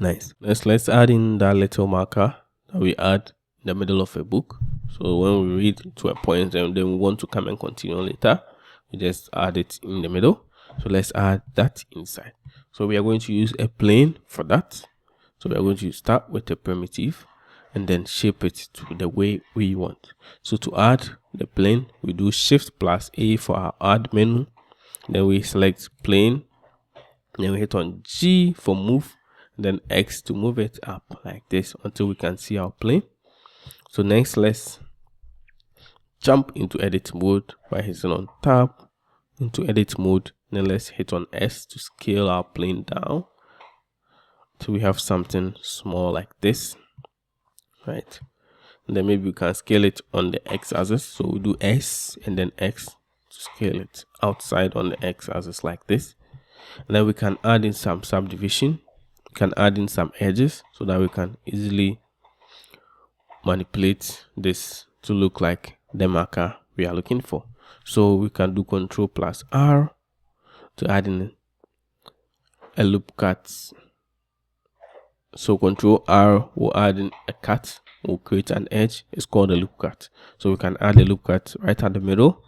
nice. Let's add in that little marker that we add in the middle of a book. So when we read to a point and then we want to come and continue later, we just add it in the middle. So let's add that inside. So we are going to use a plane for that. So we are going to start with a primitive and then shape it to the way we want. So to add the plane, we do Shift plus A for our add menu. Then we select plane. Then we hit on G for move, then X to move it up like this until we can see our plane. So next, let's jump into edit mode by hitting on tab into edit mode. Then let's hit on S to scale our plane down till we have something small like this, right? And then maybe we can scale it on the X axis. So we do S and then X to scale it outside on the X axis like this. And then we can add in some subdivision, we can add in some edges so that we can easily manipulate this to look like the marker we are looking for. So we can do Ctrl plus R to add in a loop cut. So Ctrl R will add in a cut, will create an edge. It's called a loop cut. So we can add a loop cut right at the middle.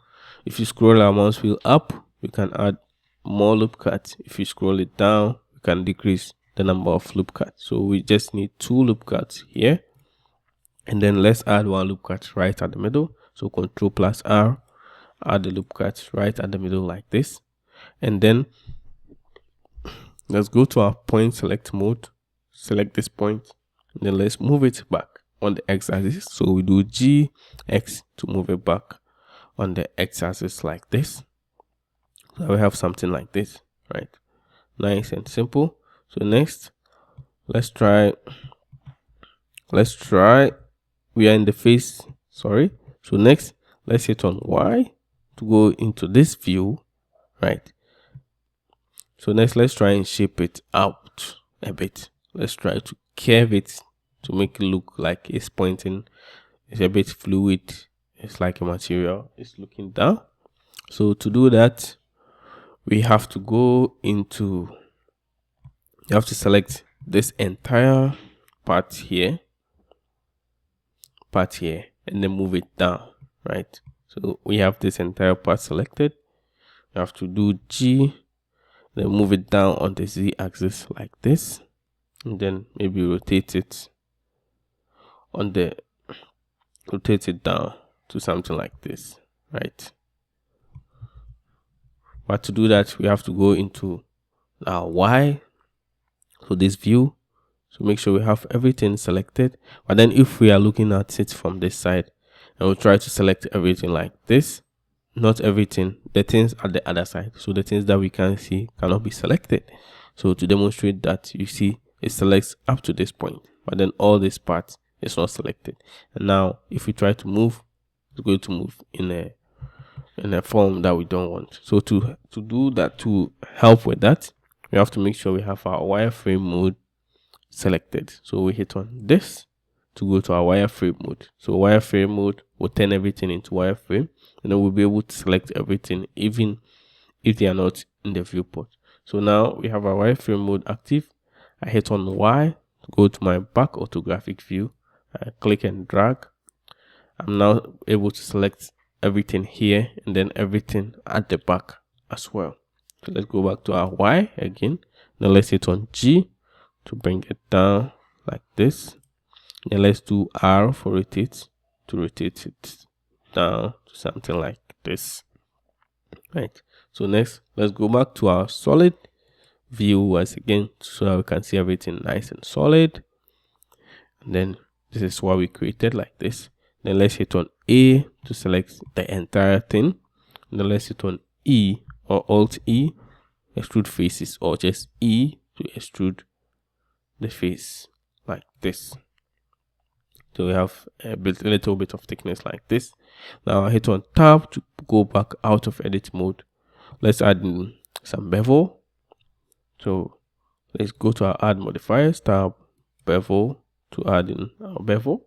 If you scroll our mouse wheel up, we can add more loop cuts. If you scroll it down, we can decrease the number of loop cuts. So we just need 2 loop cuts here, and then let's add 1 loop cut right at the middle. So Ctrl plus R, add the loop cut right at the middle like this, and then let's go to our point select mode, select this point, and then let's move it back on the X axis. So we do G X to move it back on the X axis like this. So we have something like this, right? Nice and simple. So next, let's try. We are in the face, sorry. So next, let's hit on Y to go into this view, right? So next, let's try and shape it out a bit. Let's try to curve it to make it look like it's pointing. It's a bit fluid. It's like a material. It's looking down. So to do that, we have to go into, you have to select this entire part here, and then move it down, right? So we have this entire part selected. You have to do G, then move it down on the Z axis like this, and then maybe rotate it down to something like this, right? But to do that, we have to go into our Y, so this view, so make sure we have everything selected. But then if we are looking at it from this side, and we'll try to select everything like this, not everything, the things at the other side, so the things that we can see cannot be selected. So to demonstrate that, you see it selects up to this point, but then all this part is not selected. And now if we try to move, it's going to move in a form that we don't want. So to do that, to help with that, we have to make sure we have our wireframe mode selected. So we hit on this, to go to our wireframe mode. So wireframe mode will turn everything into wireframe, and then we'll be able to select everything even if they are not in the viewport. So now we have our wireframe mode active. I hit on Y to go to my back orthographic view. I click and drag. I'm now able to select everything here and then everything at the back as well. So let's go back to our Y again. Now let's hit on G to bring it down like this. Then let's do R for rotate to rotate it down to something like this. Right. So next, let's go back to our solid view once again so that we can see everything nice and solid. And then this is what we created like this. Then let's hit on A to select the entire thing. And then let's hit on E or Alt E, extrude faces, or just E to extrude the face like this. So we have a little bit of thickness like this. Now I hit on Tab to go back out of edit mode. Let's add in some bevel. So let's go to our add modifiers tab, bevel, to add in our bevel.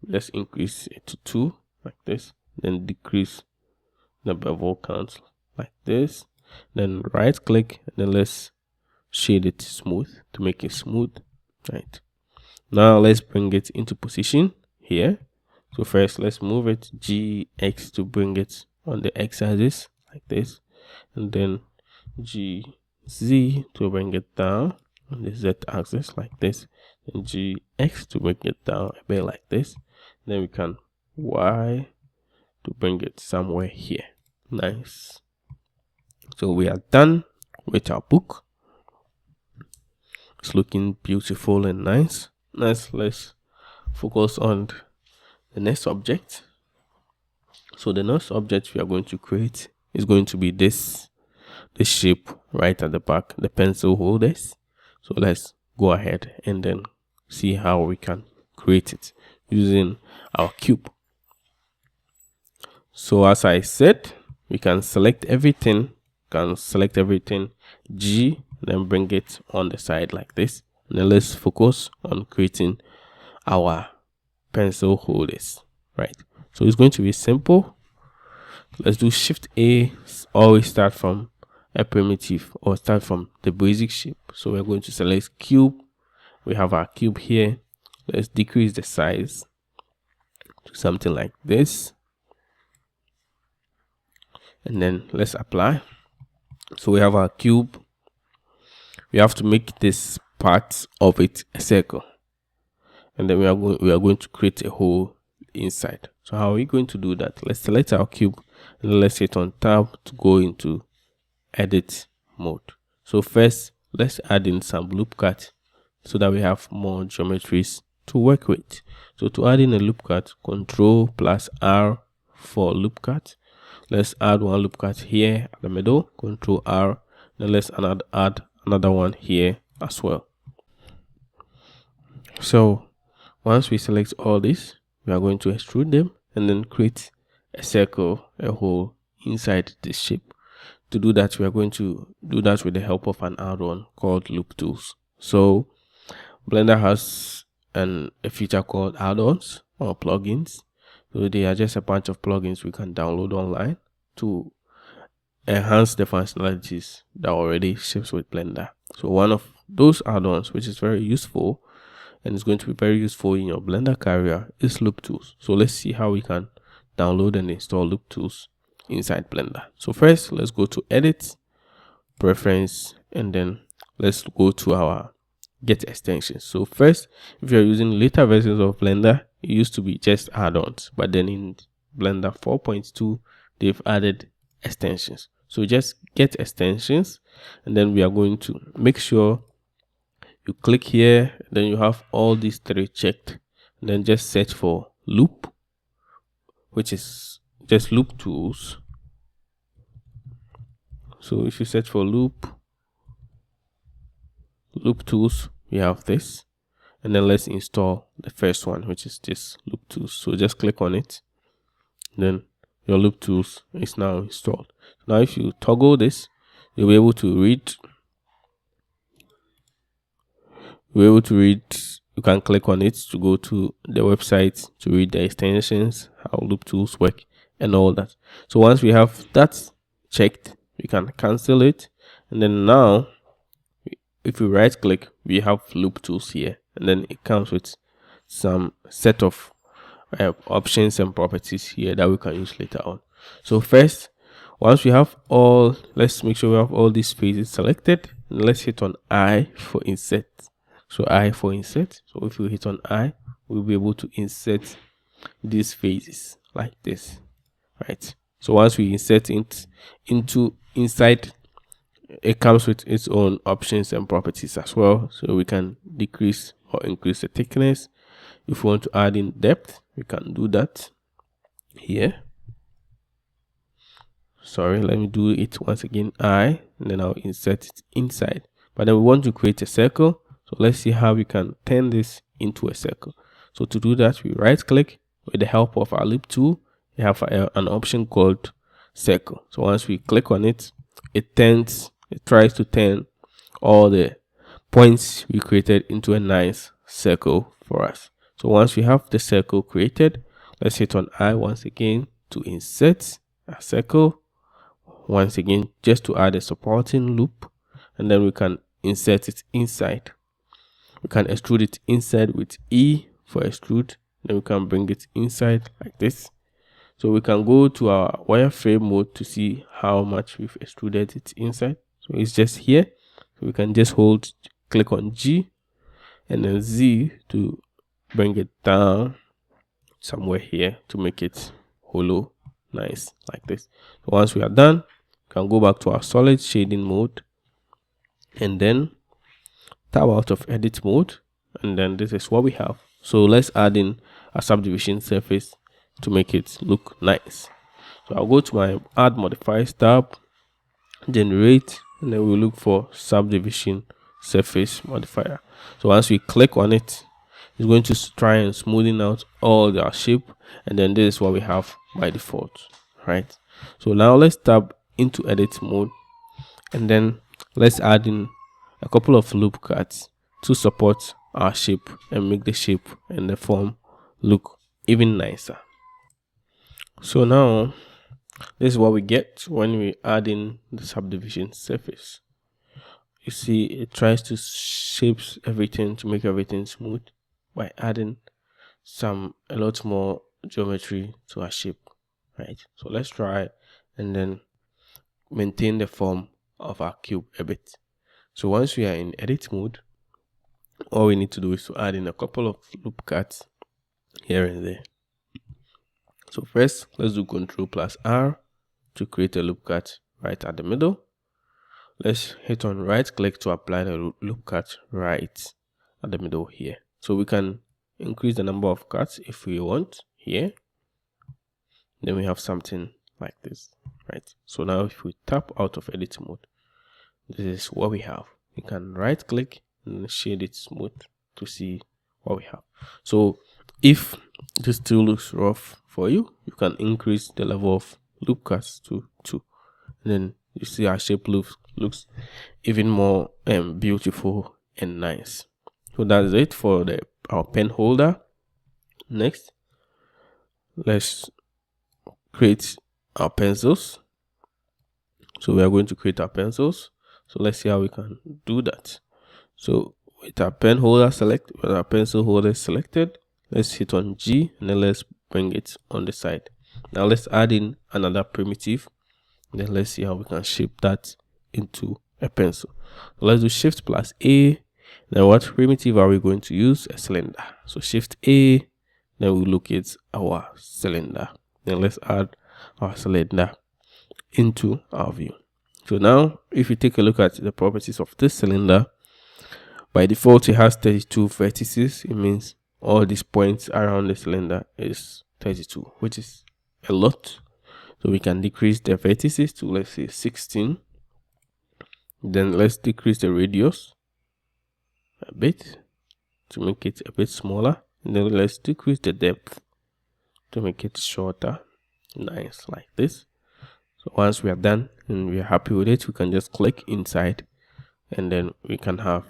Let's increase it to 2 like this, then decrease the bevel count like this. Then right click and then let's shade it smooth to make it smooth. Right. Now let's bring it into position here. So first let's move it GX to bring it on the X axis like this, and then GZ to bring it down on the Z axis like this, and GX to bring it down a bit like this. Then we can Y to bring it somewhere here. Nice. So we are done with our book. It's looking beautiful and nice. Let's focus on the next object. So the next object we are going to create is going to be this shape right at the back, the pencil holders. So let's go ahead and then see how we can create it using our cube. So as I said, we can select everything, G, then bring it on the side like this. And then let's focus on creating our pencil holders, right? So it's going to be simple. Let's do Shift A. Always start from a primitive or start from the basic shape. So we're going to select cube. We have our cube here. Let's decrease the size to something like this, and then let's apply. So we have our cube. We have to make this part of it a circle, and then we are going to create a hole inside. So how are we going to do that? Let's select our cube and let's hit on tab to go into edit mode. So first let's add in some loop cut so that we have more geometries to work with. So to add in a loop cut, Control plus R for loop cut. Let's add one loop cut here at the middle, Control R. Then let's add another one here as well. So once we select all this, we are going to extrude them and then create a circle, a hole inside this shape. To do that, we are going to do that with the help of an add-on called Loop Tools. So Blender has a feature called add-ons or plugins. So they are just a bunch of plugins we can download online to enhance the functionalities that already ships with Blender. So one of those add-ons, which is very useful and is going to be very useful in your Blender career, is Loop Tools. So let's see how we can download and install Loop Tools inside Blender. So first, let's go to Edit, Preference, and then let's go to our Get Extensions. So first, if you're using later versions of Blender, it used to be just add-ons, but then in Blender 4.2, they've added extensions. So just get extensions, and then we are going to make sure you click here, then you have all these three checked, and then just search for loop, which is just Loop Tools. So if you search for loop tools, we have this, and then let's install the first one, which is this Loop Tools. So just click on it, then your Loop Tools is now installed. Now if you toggle this, you'll be able to read you can click on it to go to the website to read the extensions, how loop tools work, and all that. So once we have that checked, we can cancel it, and then now if we right click, we have loop tools here, and then it comes with some set of options and properties here that we can use later on. So first, once we have all, let's make sure we have all these phases selected, and let's hit on I for insert. So I for insert. So if we hit on I, we'll be able to insert these phases like this, right? So once we insert it into inside, it comes with its own options and properties as well. So we can decrease or increase the thickness. If we want to add in depth, we can do that here. Sorry, let me do it once again. And then I'll insert it inside. But then we want to create a circle. So let's see how we can turn this into a circle. So to do that, we right click with the help of our loop tool. We have an option called circle. So once we click on it, it tries to turn all the points we created into a nice circle for us. So once we have the circle created, let's hit on I once again to insert a circle. Once again, just to add a supporting loop, and then we can insert it inside. We can extrude it inside with E for extrude. Then we can bring it inside like this. So we can go to our wireframe mode to see how much we've extruded it inside. So it's just here. So we can just click on G and then Z to bring it down somewhere here to make it hollow, nice like this. So once we are done, we can go back to our solid shading mode and then tab out of edit mode, and then this is what we have. So let's add in a subdivision surface to make it look nice. So I'll go to my add modifiers tab, generate, and then we'll look for subdivision surface modifier. So once we click on it, it's going to try and smoothen out all our shape, and then this is what we have by default, right? So now let's tab into edit mode, and then let's add in a couple of loop cuts to support our shape and make the shape and the form look even nicer. So now this is what we get when we add in the subdivision surface. You see, it tries to shape everything to make everything smooth by adding a lot more geometry to our shape, right? So let's try and then maintain the form of our cube a bit. So once we are in edit mode, all we need to do is to add in a couple of loop cuts here and there. So first, let's do Ctrl+R to create a loop cut right at the middle. Let's hit on right click to apply the loop cut right at the middle here. So we can increase the number of cuts if we want here. Then we have something like this, right? So now if we tap out of edit mode, this is what we have. You can right click and shade it smooth to see what we have. So if this still looks rough for you, you can increase the level of loop cuts to 2. And then you see our shape looks even more beautiful and nice. So that's it for our pen holder. Next, let's create our pencils. So we are going to create our pencils. So let's see how we can do that. So with our pen holder with our pencil holder selected, let's hit on G and then let's bring it on the side. Now let's add in another primitive. Then let's see how we can shape that into a pencil. So let's do Shift+A. Then what primitive are we going to use? A cylinder. So Shift-A. Then we locate our cylinder. Then let's add our cylinder into our view. So now if you take a look at the properties of this cylinder, by default it has 32 vertices. It means all these points around the cylinder is 32, which is a lot. So we can decrease the vertices to, let's say, 16. Then let's decrease the radius a bit to make it a bit smaller. And then let's decrease the depth to make it shorter. Nice, like this. So once we are done and we are happy with it, we can just click inside and then we can have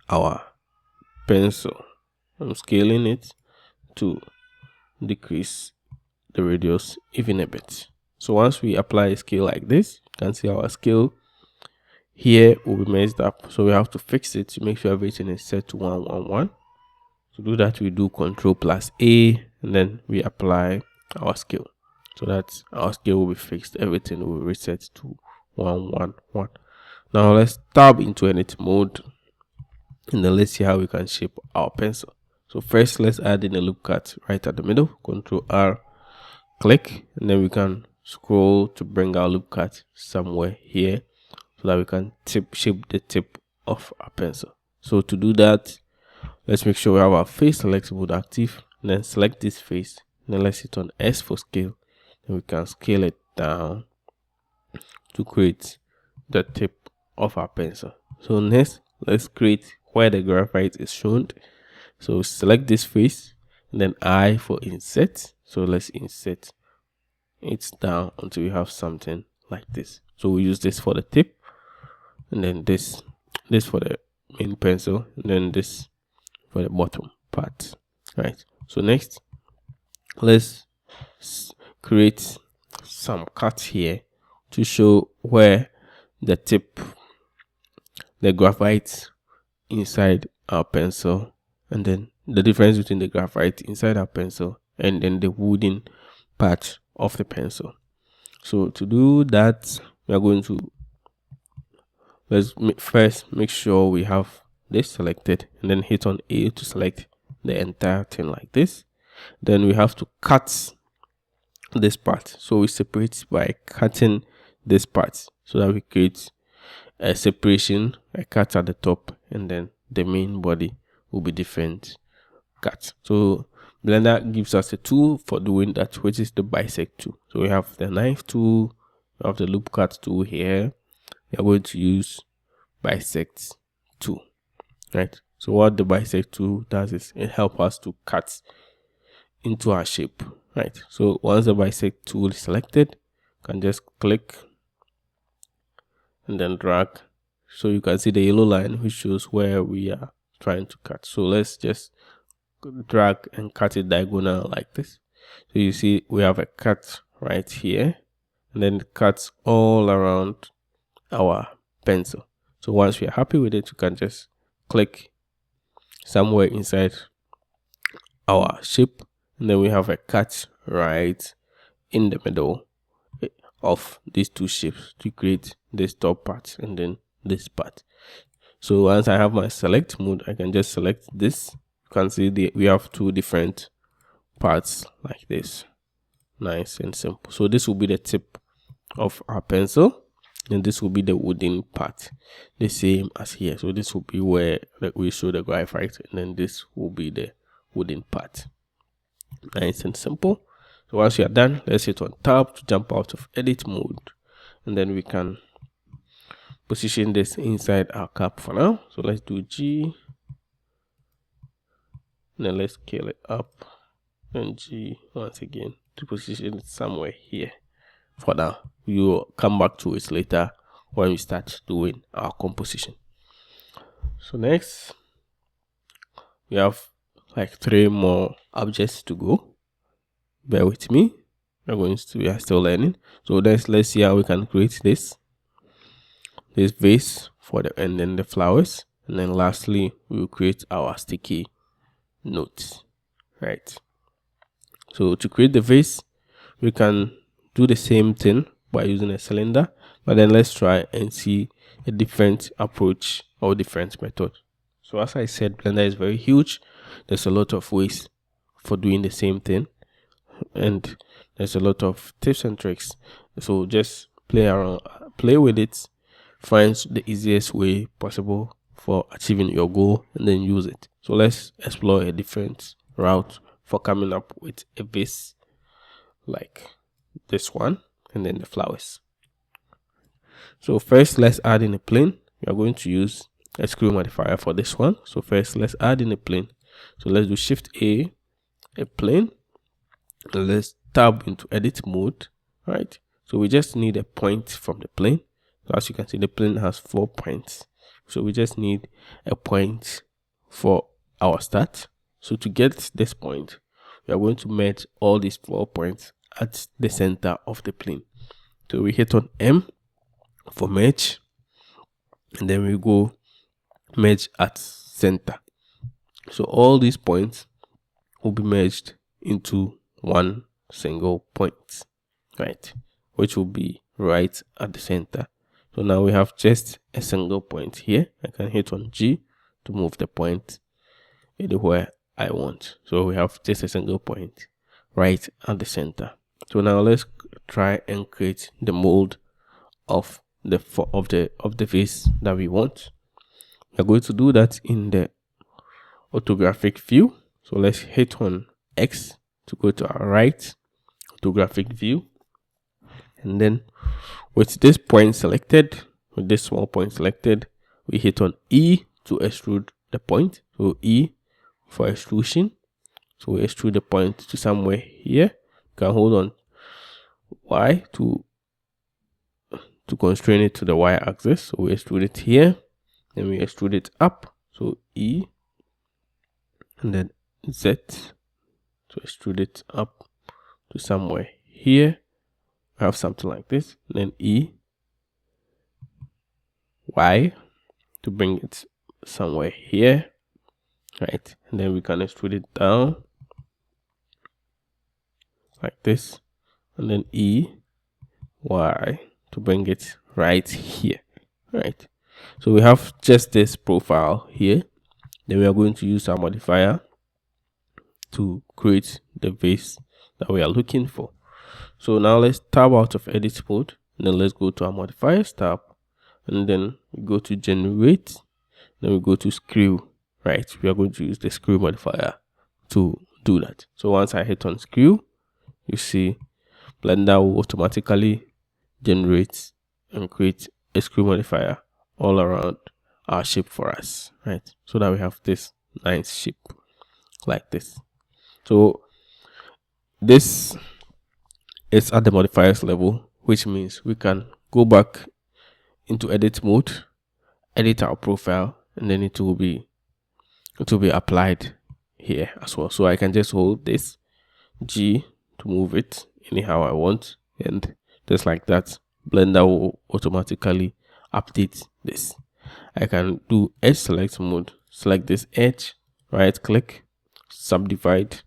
our pencil. I'm scaling it to decrease the radius even a bit. So once we apply a scale like this, you can see our scale here will be messed up. So we have to fix it to make sure everything is set to 111. To do that, we do Ctrl+A and then we apply our scale. So that our scale will be fixed. Everything will reset to 111. Now let's tab into edit mode and then let's see how we can shape our pencil. So first, let's add in a loop cut right at the middle. Ctrl+R, click, and then we can scroll to bring our loop cut somewhere here so that we can shape the tip of our pencil. So to do that, let's make sure we have our face select mode active, and then select this face, and then let's hit on S for scale, and we can scale it down to create the tip of our pencil. So next, let's create where the graphite is shown. So select this face and then I for insert. So let's insert it down until we have something like this. So we use this for the tip, and then this for the main pencil, and then this for the bottom part. Right. So next, let's create some cuts here to show where the tip, the graphite inside our pencil, and then the difference between the graphite inside our pencil and then the wooden part of the pencil. So to do that, we are going to first make sure we have this selected, and then hit on A to select the entire thing like this. Then we have to cut this part. So we separate by cutting this part so that we create a separation, a cut at the top, and then the main body will be different cuts. So Blender gives us a tool for doing that, which is the bisect tool. So we have the knife tool, we have the loop cut tool here. We are going to use bisect tool, right? So what the bisect tool does is it helps us to cut into our shape, right? So once the bisect tool is selected, you can just click and then drag, so you can see the yellow line which shows where we are trying to cut. So let's just drag and cut it diagonal like this. So you see we have a cut right here, and then it cuts all around our pencil. So once we are happy with it, you can just click somewhere inside our shape, and then we have a cut right in the middle of these two shapes to create this top part and then this part. So once I have my select mode, I can just select this. You can see we have two different parts like this. Nice and simple. So this will be the tip of our pencil, and this will be the wooden part, the same as here. So this will be where we show the graphite, and then this will be the wooden part. Nice and simple. So once you are done, let's hit on tab to jump out of edit mode, and then we can position this inside our cap for now. So let's do G, and then let's scale it up, and G once again to position it somewhere here. For now, we will come back to it later when we start doing our composition. So next, we have like 3 more objects to go. Bear with me. We are still learning. So let's see how we can create this vase for and then the flowers, and then lastly we will create our sticky notes, right? So to create the vase, we can do the same thing by using a cylinder, but then let's try and see a different approach or different method. So as I said, Blender is very huge. There's a lot of ways for doing the same thing, and there's a lot of tips and tricks. So just play around, play with it, find the easiest way possible for achieving your goal, and then use it. So let's explore a different route for coming up with a vase like this one, and then the flowers. So first, let's add in a plane. We are going to use a screw modifier for this one. So first, let's add in a plane. So let's do Shift A plane, and let's tab into edit mode, right? So we just need a point from the plane. So as you can see, the plane has 4 points, so we just need a point for our start. So to get this point, we are going to merge all these 4 points at the center of the plane. So we hit on M for merge, and then we go merge at center. So all these points will be merged into one single point, right, which will be right at the center. So now we have just a single point here. I can hit on G to move the point anywhere I want. So we have just a single point right at the center. So now let's try and create the mold of the vase that we want. We're going to do that in the orthographic view. So let's hit on X to go to our right orthographic view, and then with this point selected, with this small point selected, we hit on E to extrude the point. So E for extrusion. So we extrude the point to somewhere here. You can hold on Y to constrain it to the Y axis. So we extrude it here, then we extrude it up. So E, and then Z to extrude it up to somewhere here. I have something like this. And then E, Y to bring it somewhere here, right? And then we can extrude it down like this, and then E, Y to bring it right here, right? So we have just this profile here. Then we are going to use our modifier to create the vase that we are looking for. So now let's tab out of edit mode, and then let's go to our modifiers tab, and then we go to generate, then we go to screw, right? We are going to use the screw modifier to do that. So once I hit on screw, you see Blender will automatically generate and create a screw modifier all around our shape for us, right? So that we have this nice shape like this. So this is at the modifiers level, which means we can go back into edit mode, edit our profile, and then it will be applied here as well. So I can just hold this G to move it anyhow I want, and just like that, Blender will automatically update this. I can do edge select mode, select this edge, right click, subdivide,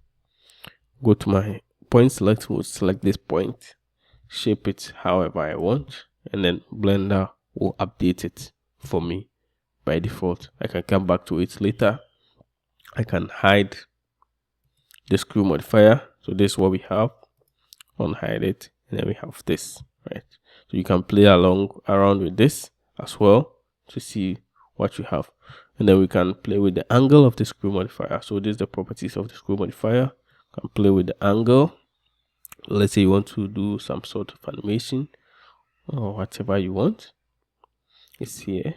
go to my point select mode, select this point, shape it however I want, and then Blender will update it for me by default. I can come back to it later. I can hide the screw modifier. So this is what we have. Unhide it, and then we have this, right? So you can play around with this as well to see what you have, and then we can play with the angle of the screw modifier. So this is the properties of the screw modifier. You can play with the angle. Let's say you want to do some sort of animation or whatever you want. It's here.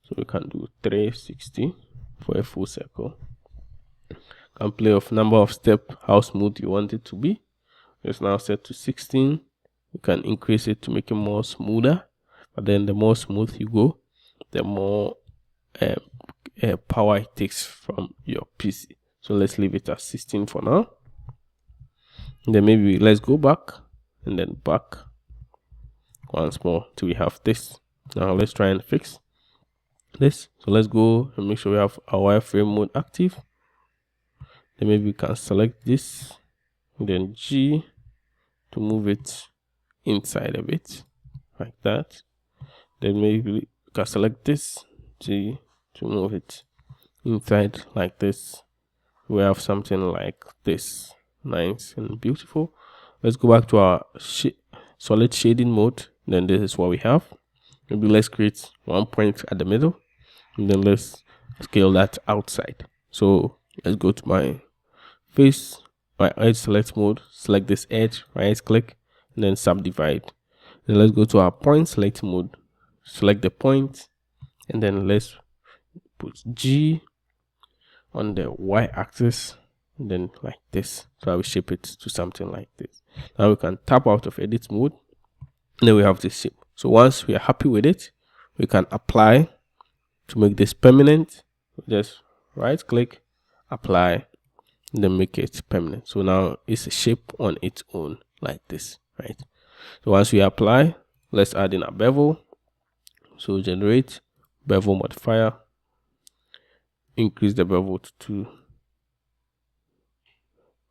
So we can do 360 for a full circle. You can play with number of steps, how smooth you want it to be. It's now set to 16. You can increase it to make it more smoother, but then the more smooth you go, the more power it takes from your PC. So let's leave it at 16 for now. And then maybe let's go back and then back once more till we have this. Now let's try and fix this. So let's go and make sure we have our wireframe mode active. Then maybe we can select this, and then G to move it inside a bit like that. Then maybe we can select this, G to move it inside like this. We have something like this, nice and beautiful. Let's go back to our solid shading mode. Then this is what we have. Maybe let's create one point at the middle, and then let's scale that outside. So let's go to my face, my edge select mode, select this edge, right click, and then subdivide. Then let's go to our point select mode, select the point, and then let's put G on the Y axis, and then like this. So I will shape it to something like this. Now we can tap out of edit mode, and then we have this shape. So once we are happy with it, we can apply to make this permanent. Just right click, apply, then make it permanent. So now it's a shape on its own like this, right? So once we apply, let's add in a bevel. So generate bevel modifier, increase the bevel to 2,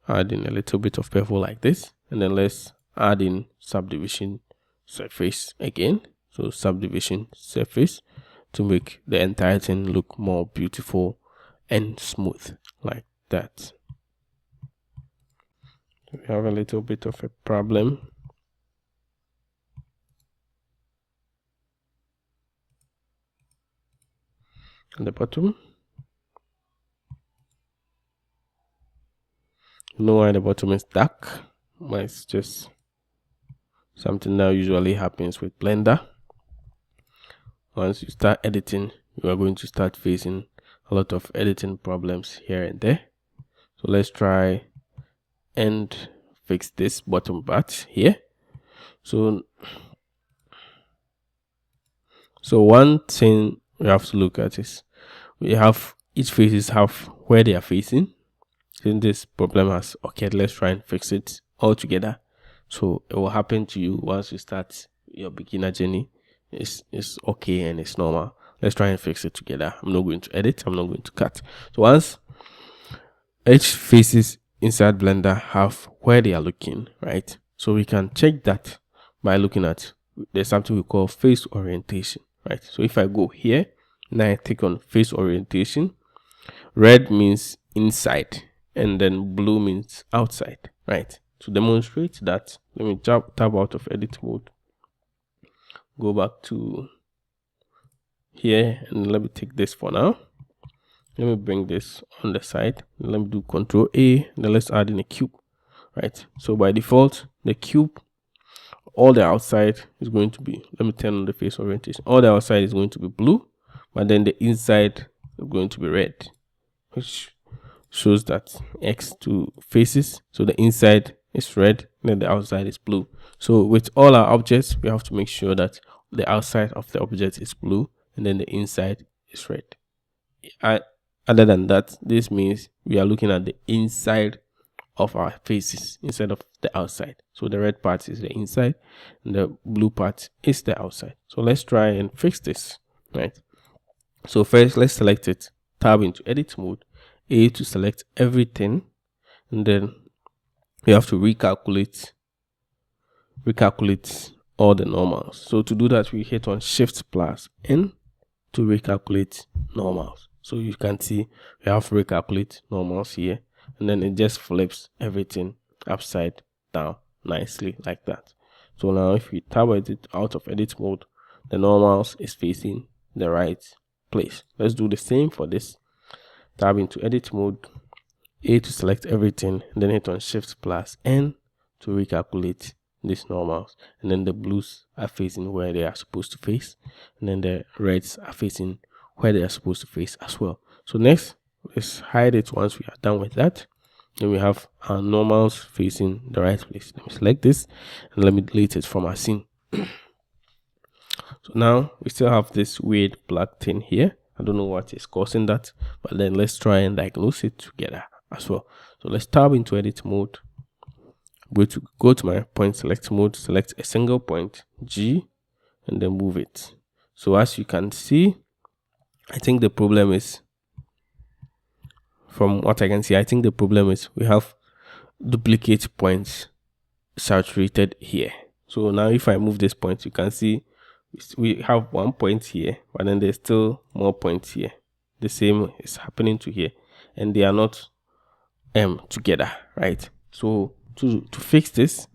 add in a little bit of bevel like this, and then let's add in subdivision surface again. So subdivision surface to make the entire thing look more beautiful and smooth like that. We have a little bit of a problem. At the bottom, you know why the bottom is dark? Well, it's just something that usually happens with Blender. Once you start editing, you are going to start facing a lot of editing problems here and there. So let's try and fix this bottom part here. So one thing we have to look at is we have each faces have where they are facing. Since this problem has occurred, let's try and fix it all together. So it will happen to you once you start your beginner journey. It's okay and it's normal. Let's try and fix it together. I'm not going to edit, I'm not going to cut. So once each faces inside Blender have where they are looking, right? So we can check that by looking at, there's something we call face orientation, right? So if I go here, now I click on face orientation, red means inside and then blue means outside, right? To demonstrate that, let me tab out of edit mode, go back to here, and let me take this for now. Let me bring this on the side. Let me do Control A. Then let's add in a cube, right? So by default, the cube, all the outside is going to be, let me turn on the face orientation. All the outside is going to be blue, but then the inside is going to be red, which shows that X to faces. So the inside is red, then the outside is blue. So with all our objects, we have to make sure that the outside of the object is blue and then the inside is red. Other than that, this means we are looking at the inside of our faces instead of the outside. So the red part is the inside and the blue part is the outside. So let's try and fix this, right? So first, let's select it, tab into edit mode, A to select everything, and then we have to recalculate all the normals. So to do that, we hit on Shift plus N to recalculate normals. So you can see we have recalculate normals here, and then it just flips everything upside down nicely like that. So now if we tab it out of edit mode, the normals is facing the right place. Let's do the same for this. Tab into edit mode, A to select everything, and then hit on Shift plus N to recalculate these normals, and then the blues are facing where they are supposed to face, and then the reds are facing where they are supposed to face as well. So next, let's hide it. Once we are done with that, then we have our normals facing the right place. Let me select this and let me delete it from our scene. So now we still have this weird black thing here. I don't know what is causing that, but then let's try and diagnose it together as well. So let's tab into edit mode, go to my point select mode, select a single point G, and then move it. So as you can see, I think the problem is, from what I can see, I think the problem is we have duplicate points saturated here. So now if I move this point, you can see we have one point here, but then there's still more points here. The same is happening to here, and they are not together, right? So to fix this,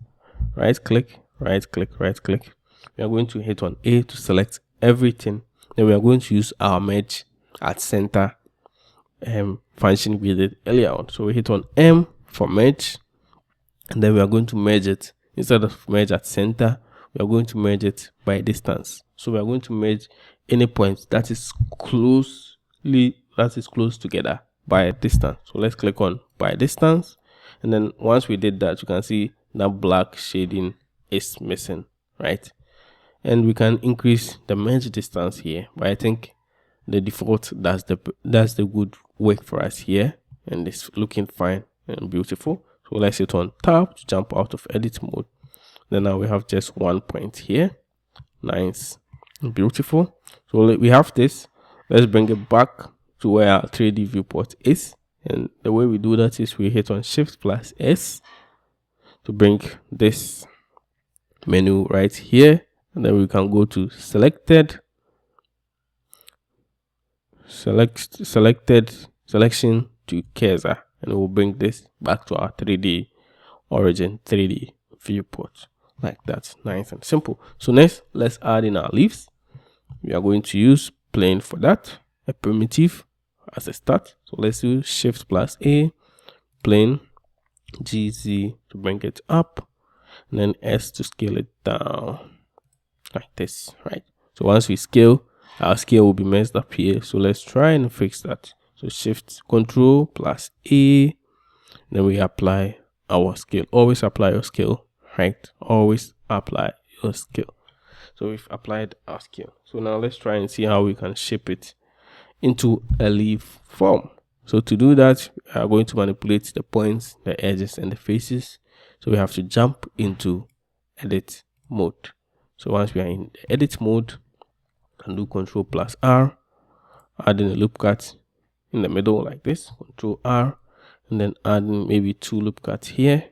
right click, we are going to hit on A to select everything. Then we are going to use our merge at center function we did earlier on. So we hit on M for merge, and then we are going to merge it. Instead of merge at center, we are going to merge it by distance. So we are going to merge any point that is close together by distance. So let's click on by distance, and then once we did that, you can see that black shading is missing, right? And we can increase the merge distance here, but I think the default, that's the good work for us here, and it's looking fine and beautiful. So let's hit on tab to jump out of edit mode. Then now we have just 1 point here. Nice, beautiful. So we have this. Let's bring it back to where our 3D viewport is, and the way we do that is we hit on Shift plus S to bring this menu right here, and then we can go to selected, selection to cursor, and it will bring this back to our 3D origin 3D viewport like that. Nice and simple. So next, let's add in our leaves. We are going to use plane for that, a primitive as a start. So let's use Shift plus A, plane, GZ to bring it up, and then S to scale it down like this, right? So once we scale, our scale will be messed up here. So let's try and fix that. So Shift Control plus A, then we apply our scale. Always apply your scale, right? Always apply your scale. So we've applied our scale. So now let's try and see how we can shape it into a leaf form. So to do that, we are going to manipulate the points, the edges, and the faces. So we have to jump into edit mode. So once we are in the edit mode, and do Control plus R, add in a loop cut in the middle like this, Control R, and then add in maybe 2 loop cuts here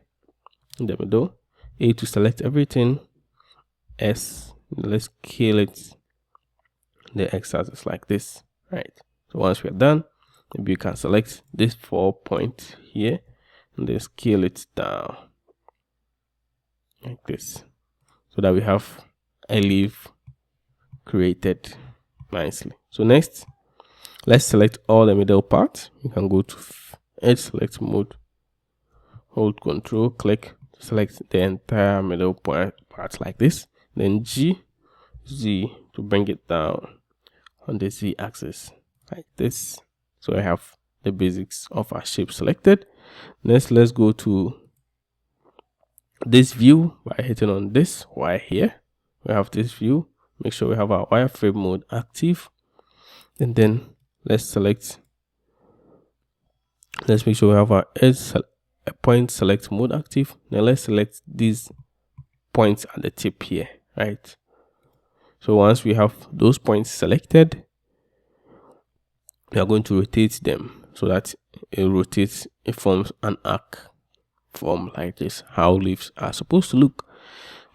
in the middle, A to select everything, S, let's scale it, the x-axis like this, right? So once we are done, maybe you can select this 4 point here, and then scale it down like this, so that we have a leaf created nicely. So next, let's select all the middle part. You can go to edge select mode, hold Control, click to select the entire middle part like this, then Z to bring it down on the Z axis like this. So I have the basics of our shape selected. Next, let's go to this view by hitting on this wire here. We have this view. Make sure we have our wireframe mode active, and then let's make sure we have our edge point select mode active. Now let's select these points at the tip here, right? So once we have those points selected, we are going to rotate them so that it rotates, it forms an arc form like this, how leaves are supposed to look.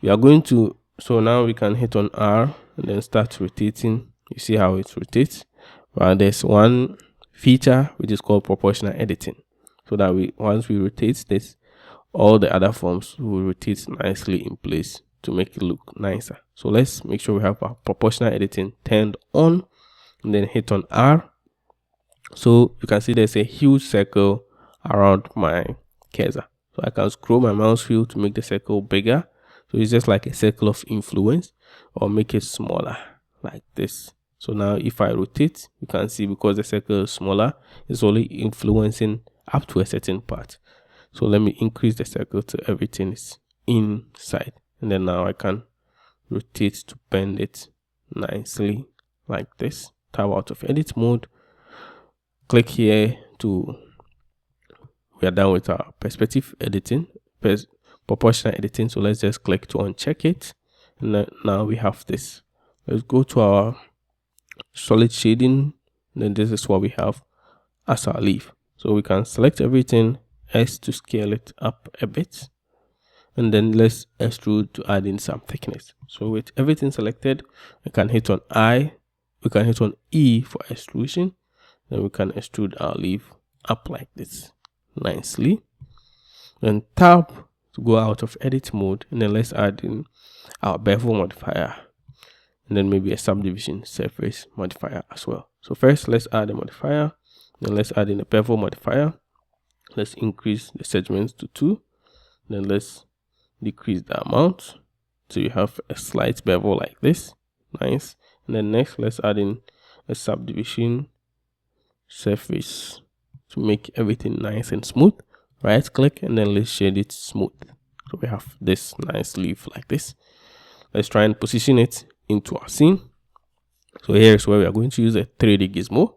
We are going to, so now we can hit on R and then start rotating. You see how it rotates. Well, there's one feature which is called proportional editing, so that once we rotate this, all the other forms will rotate nicely in place to make it look nicer. So let's make sure we have our proportional editing turned on, and then hit on R. So you can see there's a huge circle around my cursor. So I can scroll my mouse wheel to make the circle bigger. So it's just like a circle of influence, or make it smaller like this. So now if I rotate, you can see because the circle is smaller, it's only influencing up to a certain part. So let me increase the circle to everything is inside. And then now I can rotate to bend it nicely like this. Tab out of edit mode. Click here to, we are done with our perspective editing, proportional editing. So let's just click to uncheck it. And then now we have this. Let's go to our solid shading. And then this is what we have as our leaf. So we can select everything, S to scale it up a bit, and then let's extrude to add in some thickness. So with everything selected, we can hit on I, we can hit on E for extrusion, then we can extrude our leaf up like this nicely. Then tab to go out of edit mode, and then let's add in our bevel modifier, and then maybe a subdivision surface modifier as well. So first, let's add a modifier, then let's add in a bevel modifier. Let's increase the segments to 2, then let's decrease the amount so you have a slight bevel like this. Nice. And then next, let's add in a subdivision surface to make everything nice and smooth. Right click, and then let's shade it smooth. So we have this nice leaf like this. Let's try and position it into our scene. So here is where we are going to use a 3D gizmo.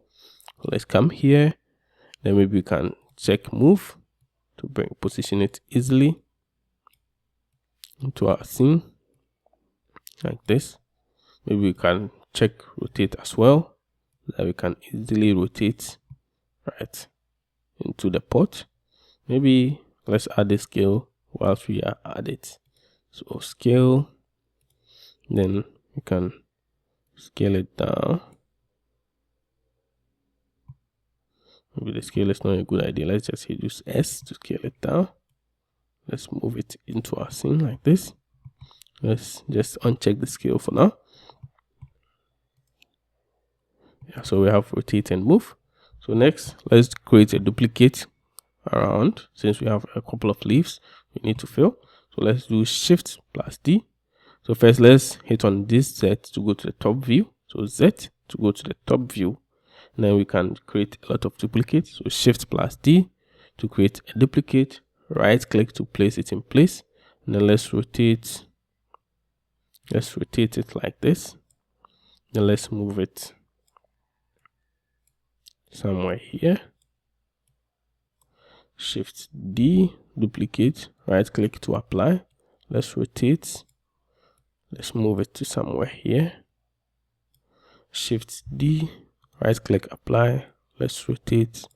So let's come here. Then maybe we can check move to position it easily into our scene like this. Maybe we can check rotate as well, that we can easily rotate right into the pot. Maybe let's add the scale whilst we are at it. So scale, then we can scale it down. Maybe the scale is not a good idea. Let's just use S to scale it down. Let's move it into our scene like this. Let's just uncheck the scale for now. Yeah, so we have rotate and move. So next, let's create a duplicate around. Since we have a couple of leaves we need to fill, so let's do Shift plus D. So first let's hit on this Z to go to the top view. So Z to go to the top view. And then we can create a lot of duplicates. So Shift plus D to create a duplicate. Right click to place it in place. And then let's rotate it like this. Then let's move it somewhere here. Shift D, duplicate, right click to apply. Let's rotate. Let's move it to somewhere here. Shift D, right click, apply. Let's rotate.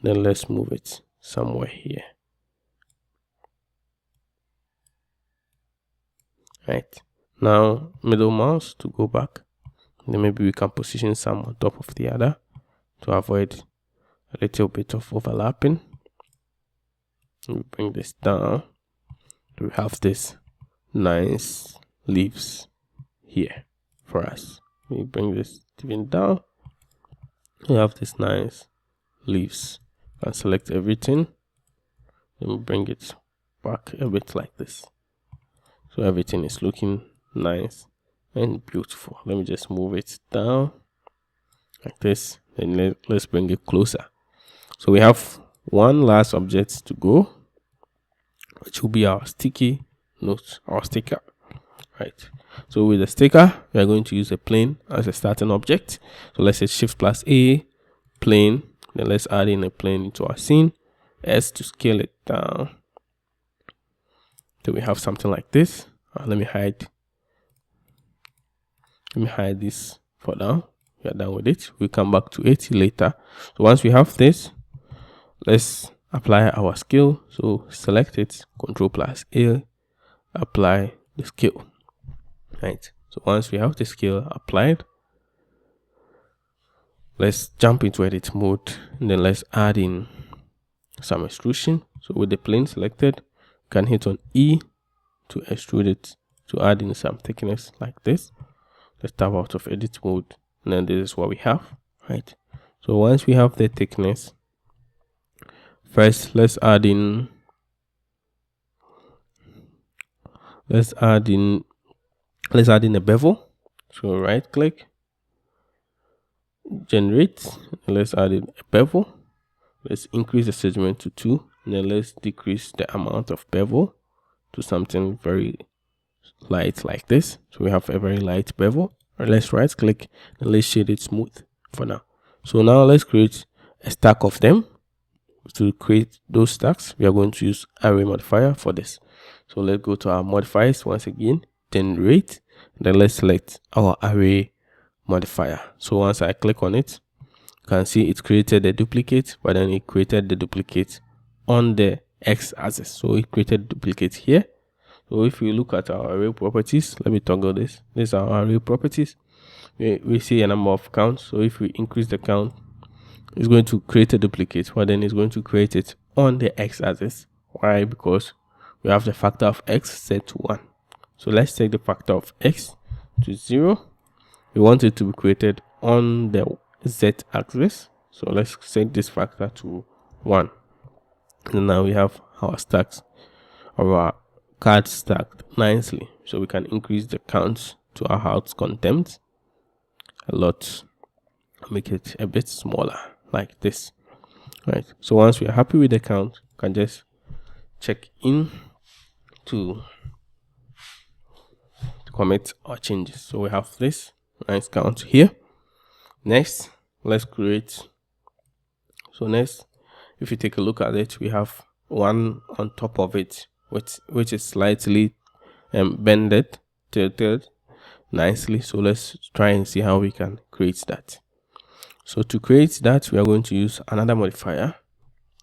Then let's move it somewhere here. Right. Now middle mouse to go back. Then maybe we can position some on top of the other to avoid a little bit of overlapping. We bring this down. We have this nice leaves here for us. We bring this even down. We have this nice leaves. And select everything. Then we bring it back a bit like this. So everything is looking nice and beautiful. Let me just move it down like this. Then let's bring it closer. So we have one last object to go, which will be our sticky note, our sticker. Right. So with the sticker, we are going to use a plane as a starting object. So let's say Shift plus A, plane. Then let's add in a plane into our scene. S to scale it down. So we have something like this. Let me hide this for now. We are done with it. We'll come back to it later. So once we have this, let's apply our scale. So select it, Control plus A, apply the scale. Right. So once we have the scale applied, let's jump into edit mode, and then let's add in some extrusion. So with the plane selected, you can hit on E to extrude it, to add in some thickness like this. Let's tap out of edit mode, and then this is what we have. Right. So once we have the thickness, first let's add in a bevel. So right click, generate, and let's add in a bevel. Let's increase the segment to 2, and then let's decrease the amount of bevel to something very light like this. So we have a very light bevel. Right, let's right click and let's shade it smooth for now. So now let's create a stack of them. To create those stacks, we are going to use array modifier for this. So let's go to our modifiers once again, generate, then let's select our array modifier. So once I click on it, you can see it created a duplicate, but then it created the duplicate on the x-axis. So it created duplicate here. So if we look at our array properties, let me toggle this. This is our array properties. We see a number of counts. So if we increase the count, it's going to create a duplicate, but then it's going to create it on the x-axis. Why? Because we have the factor of x set to 1. So let's take the factor of x to 0. We want it to be created on the z-axis. So let's set this factor to 1. And now we have our stacks, our cards stacked nicely. So we can increase the counts to our heart's content a lot, make it a bit smaller like this. Right. So once we are happy with the count, we can just check in to commit our changes. So we have this nice count here. Next, let's create. So next, if you take a look at it, we have one on top of it, which is slightly bended, tilted nicely. So let's try and see how we can create that. So to create that, we are going to use another modifier,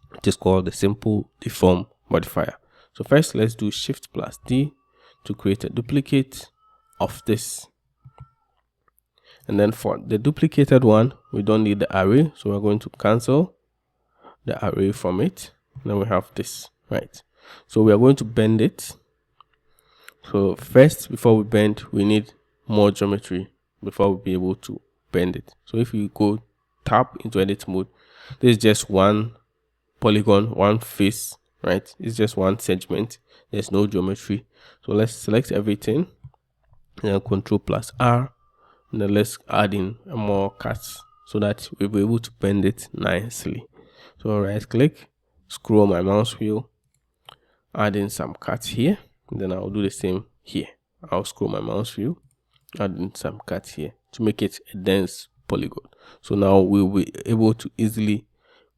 which is called the simple deform modifier. So first, let's do Shift plus D to create a duplicate of this. And then for the duplicated one, we don't need the array, so we're going to cancel the array from it. And then we have this, right? So we are going to bend it. So first, before we bend, we need more geometry before we'll be able to bend it. So if you go tap into edit mode, this is just one polygon, one face, right? It's just one segment. There's no geometry. So let's select everything, and then Control plus R, and then let's add in more cuts so that we'll be able to bend it nicely. So right click, scroll my mouse wheel, add in some cuts here, and then I'll do the same here. I'll scroll my mouse wheel, add in some cuts here to make it a dense polygon. So now we'll be able to easily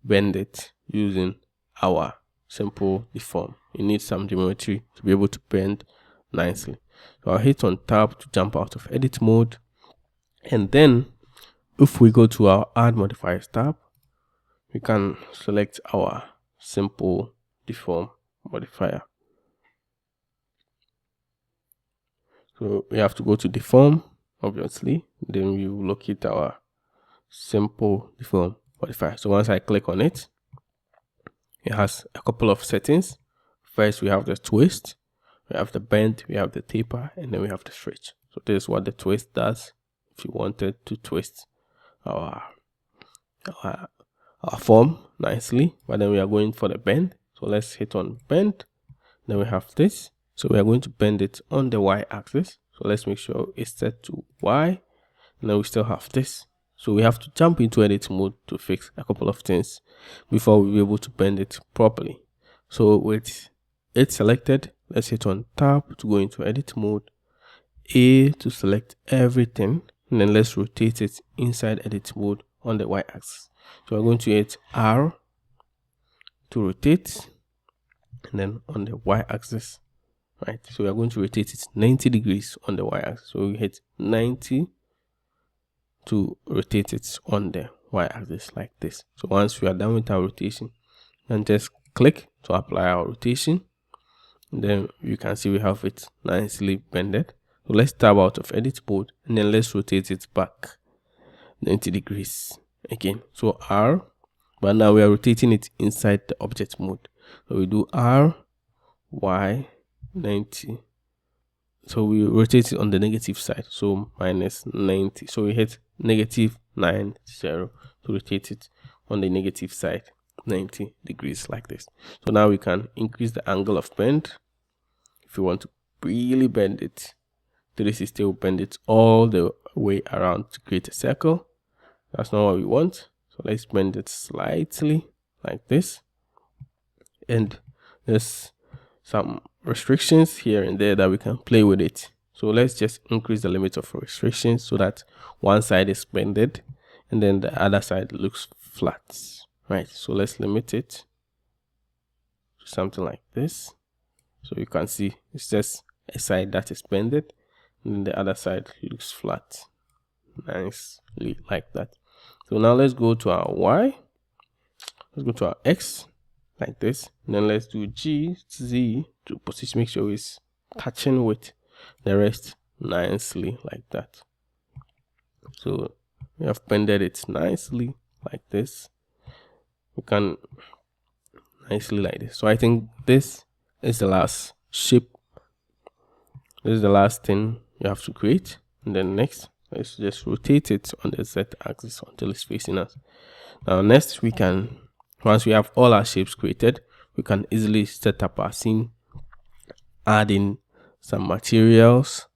bend it using our simple deform. You need some geometry to be able to bend nicely. So I'll hit on tab to jump out of edit mode, and then if we go to our add modifiers tab, we can select our simple deform modifier. So we have to go to deform, obviously, then we will locate our simple deform modifier. So once I click on it, it has a couple of settings. First, we have the twist, we have the bend, we have the taper, and then we have the stretch. So this is what the twist does. If you wanted to twist our form nicely, but then we are going for the bend. So let's hit on bend. Then we have this. So we are going to bend it on the Y axis. So let's make sure it's set to Y. And then we still have this. So we have to jump into edit mode to fix a couple of things before we'll be able to bend it properly. So with it selected, let's hit on tab to go into edit mode, A to select everything, and then let's rotate it inside edit mode on the Y axis. So we're going to hit R to rotate, and then on the Y axis, right? So we're going to rotate it 90 degrees on the Y axis. So we hit 90 to rotate it on the Y axis like this. So once we are done with our rotation, then just click to apply our rotation, and then you can see we have it nicely bended. So let's tab out of edit mode, and then let's rotate it back 90 degrees again. So R, but now we are rotating it inside the object mode. So we do R, Y, 90. So we rotate it on the negative side, so minus 90. So we hit negative 90 to rotate it on the negative side 90 degrees like this. So now we can increase the angle of bend. If you want to really bend it, 360 will bend it all the way around to create a circle. That's not what we want. So let's bend it slightly like this. And there's some restrictions here and there that we can play with it. So let's just increase the limit of restrictions so that one side is bended and then the other side looks flat, right? So let's limit it to something like this. So you can see it's just a side that is bended and then the other side looks flat nicely like that. So now let's go to our Y, let's go to our X like this, and then let's do G, Z to position, make sure it's touching with the rest nicely like that. So we have bended it nicely like this. We can nicely like this. So I think this is the last shape. This is the last thing you have to create, and then next let's just rotate it on the Z axis until it's facing us. Now next we can, once we have all our shapes created, we can easily set up our scene, add in some materials,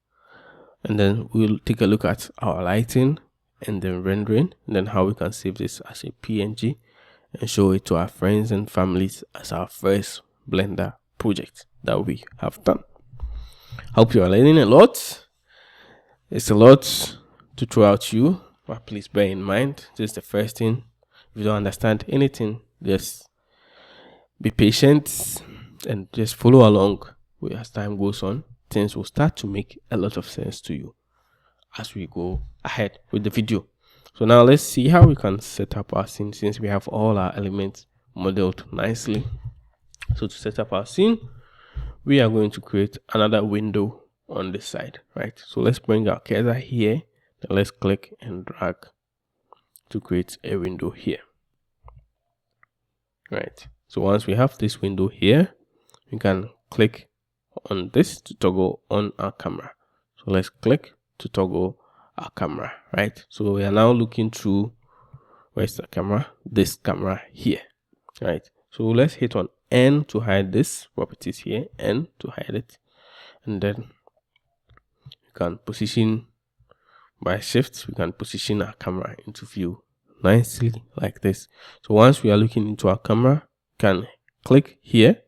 and then we'll take a look at our lighting and then rendering, and then how we can save this as a PNG and show it to our friends and families as our first Blender project that we have done. Hope you are learning a lot. It's a lot to throw at you, But please bear in mind, this is the first thing. If you don't understand anything, just be patient and just follow along. As time goes on, things will start to make a lot of sense to you as we go ahead with the video. So now let's see how we can set up our scene since we have all our elements modeled nicely. So to set up our scene, we are going to create another window on this side, right? So let's bring our cursor here, then let's click and drag to create a window here, right? So once we have this window here, we can click on this to toggle on our camera. So let's click to toggle our camera, right? So we are now looking through, where's the camera? This camera here, right? So let's hit on N to hide this properties here, N to hide it, and then you can position by shift, we can position our camera into view nicely like this. So once we are looking into our camera, can click here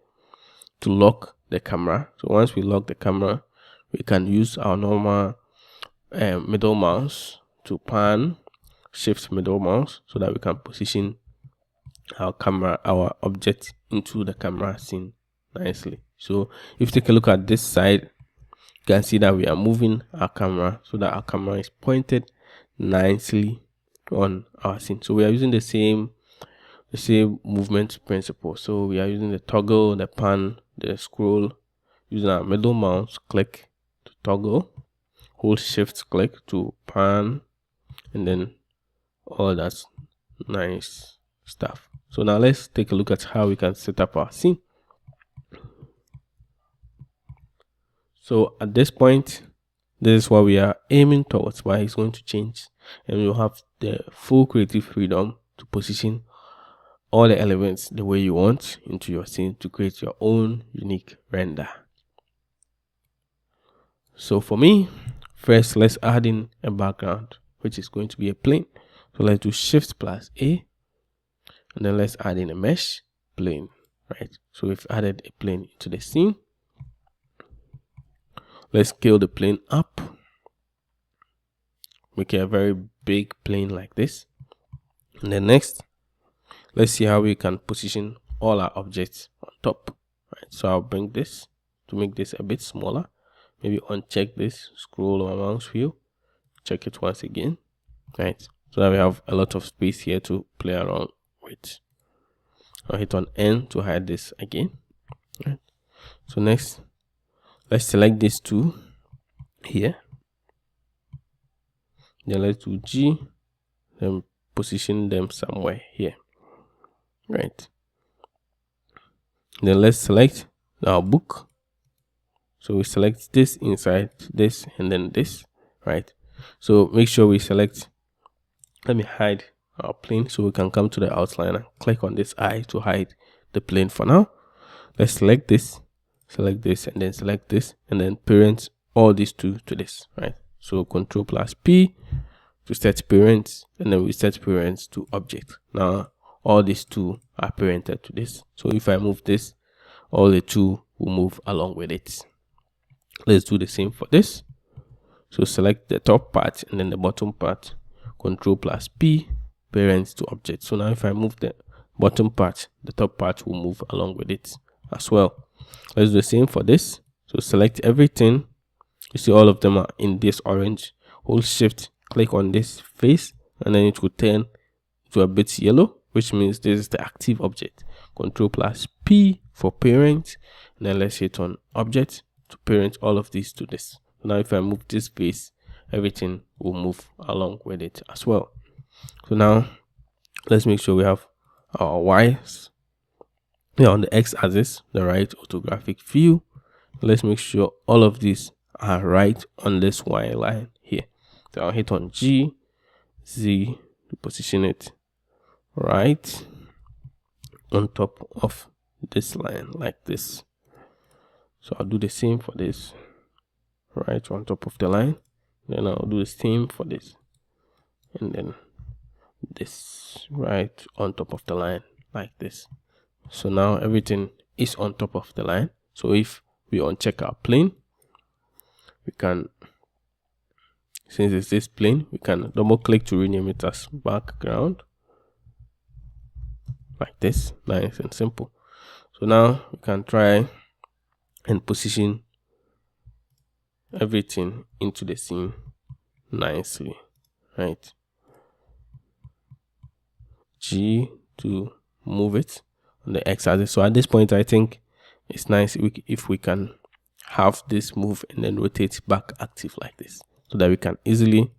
to lock the camera. So once we lock the camera, we can use our normal middle mouse to pan, shift middle mouse, so that we can position our camera, our object into the camera scene nicely. So if you take a look at this side, you can see that we are moving our camera so that our camera is pointed nicely on our scene. So we are using the same movement principle. So we are using the toggle, the pan, the scroll, using our middle mouse click to toggle, hold shift click to pan, and then all that nice stuff. So now let's take a look at how we can set up our scene. So at this point, this is what we are aiming towards, why it's going to change, and you'll have the full creative freedom to position all the elements the way you want into your scene to create your own unique render. So for me, first let's add in a background, which is going to be a plane. So let's do Shift plus A, and then let's add in a mesh plane, right? So we've added a plane into the scene. Let's scale the plane up, make it a very big plane like this. And then next, let's see how we can position all our objects on top, right? So I'll bring this to make this a bit smaller. Maybe uncheck this, scroll on my mouse wheel, check it once again, right? So that we have a lot of space here to play around with. I'll hit on N to hide this again, right? So next, let's select these two here. Then let's do G, then position them somewhere here, right? Then let's select our book. So we select this inside this and then this, right? So make sure we select, let me hide our plane so we can come to the outline and click on this eye to hide the plane for now. Let's select this, and then select this, and then parent all these two to this, right? So Control plus P to set parents, and then we set parents to object. Now all these two are parented to this. So if I move this, all the two will move along with it. Let's do the same for this. So select the top part and then the bottom part, Control plus P, parents to object. So now if I move the bottom part, the top part will move along with it as well. Let's do the same for this. So select everything. You see all of them are in this orange. Hold shift, click on this face, and then it will turn to a bit yellow, which means this is the active object. Control plus P for parent, and then let's hit on object to parent all of these to this. Now if I move this face, everything will move along with it as well. So now let's make sure we have our Y's on the X axis, the right orthographic view. Let's make sure all of these are right on this Y line here. So I'll hit on G, Z to position it right on top of this line like this. So I'll do the same for this, right on top of the line. Then I'll do the same for this, and then this right on top of the line like this. So now everything is on top of the line. So if we uncheck our plane, we can since it's this plane, we can double click to rename it as background, like this. Nice and simple. So now we can try and position everything into the scene nicely, right? G to move it on the x-axis. So at this point, I think it's nice if we can have this move and then rotate back active like this, so that we can easily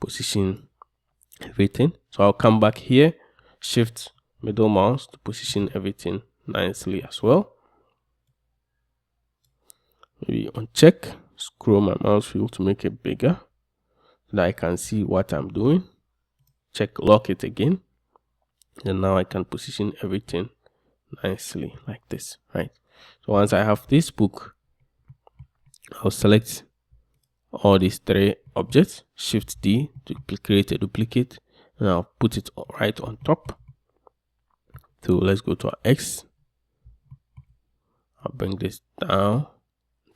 position everything. So I'll come back here, shift middle mouse to position everything nicely as well. Maybe uncheck, scroll my mouse wheel to make it bigger so that I can see what I'm doing. Check, lock it again. And now I can position everything nicely like this, right? So once I have this book, I'll select all these three objects, shift D to create a duplicate, and I'll put it right on top. So let's go to our X. I'll bring this down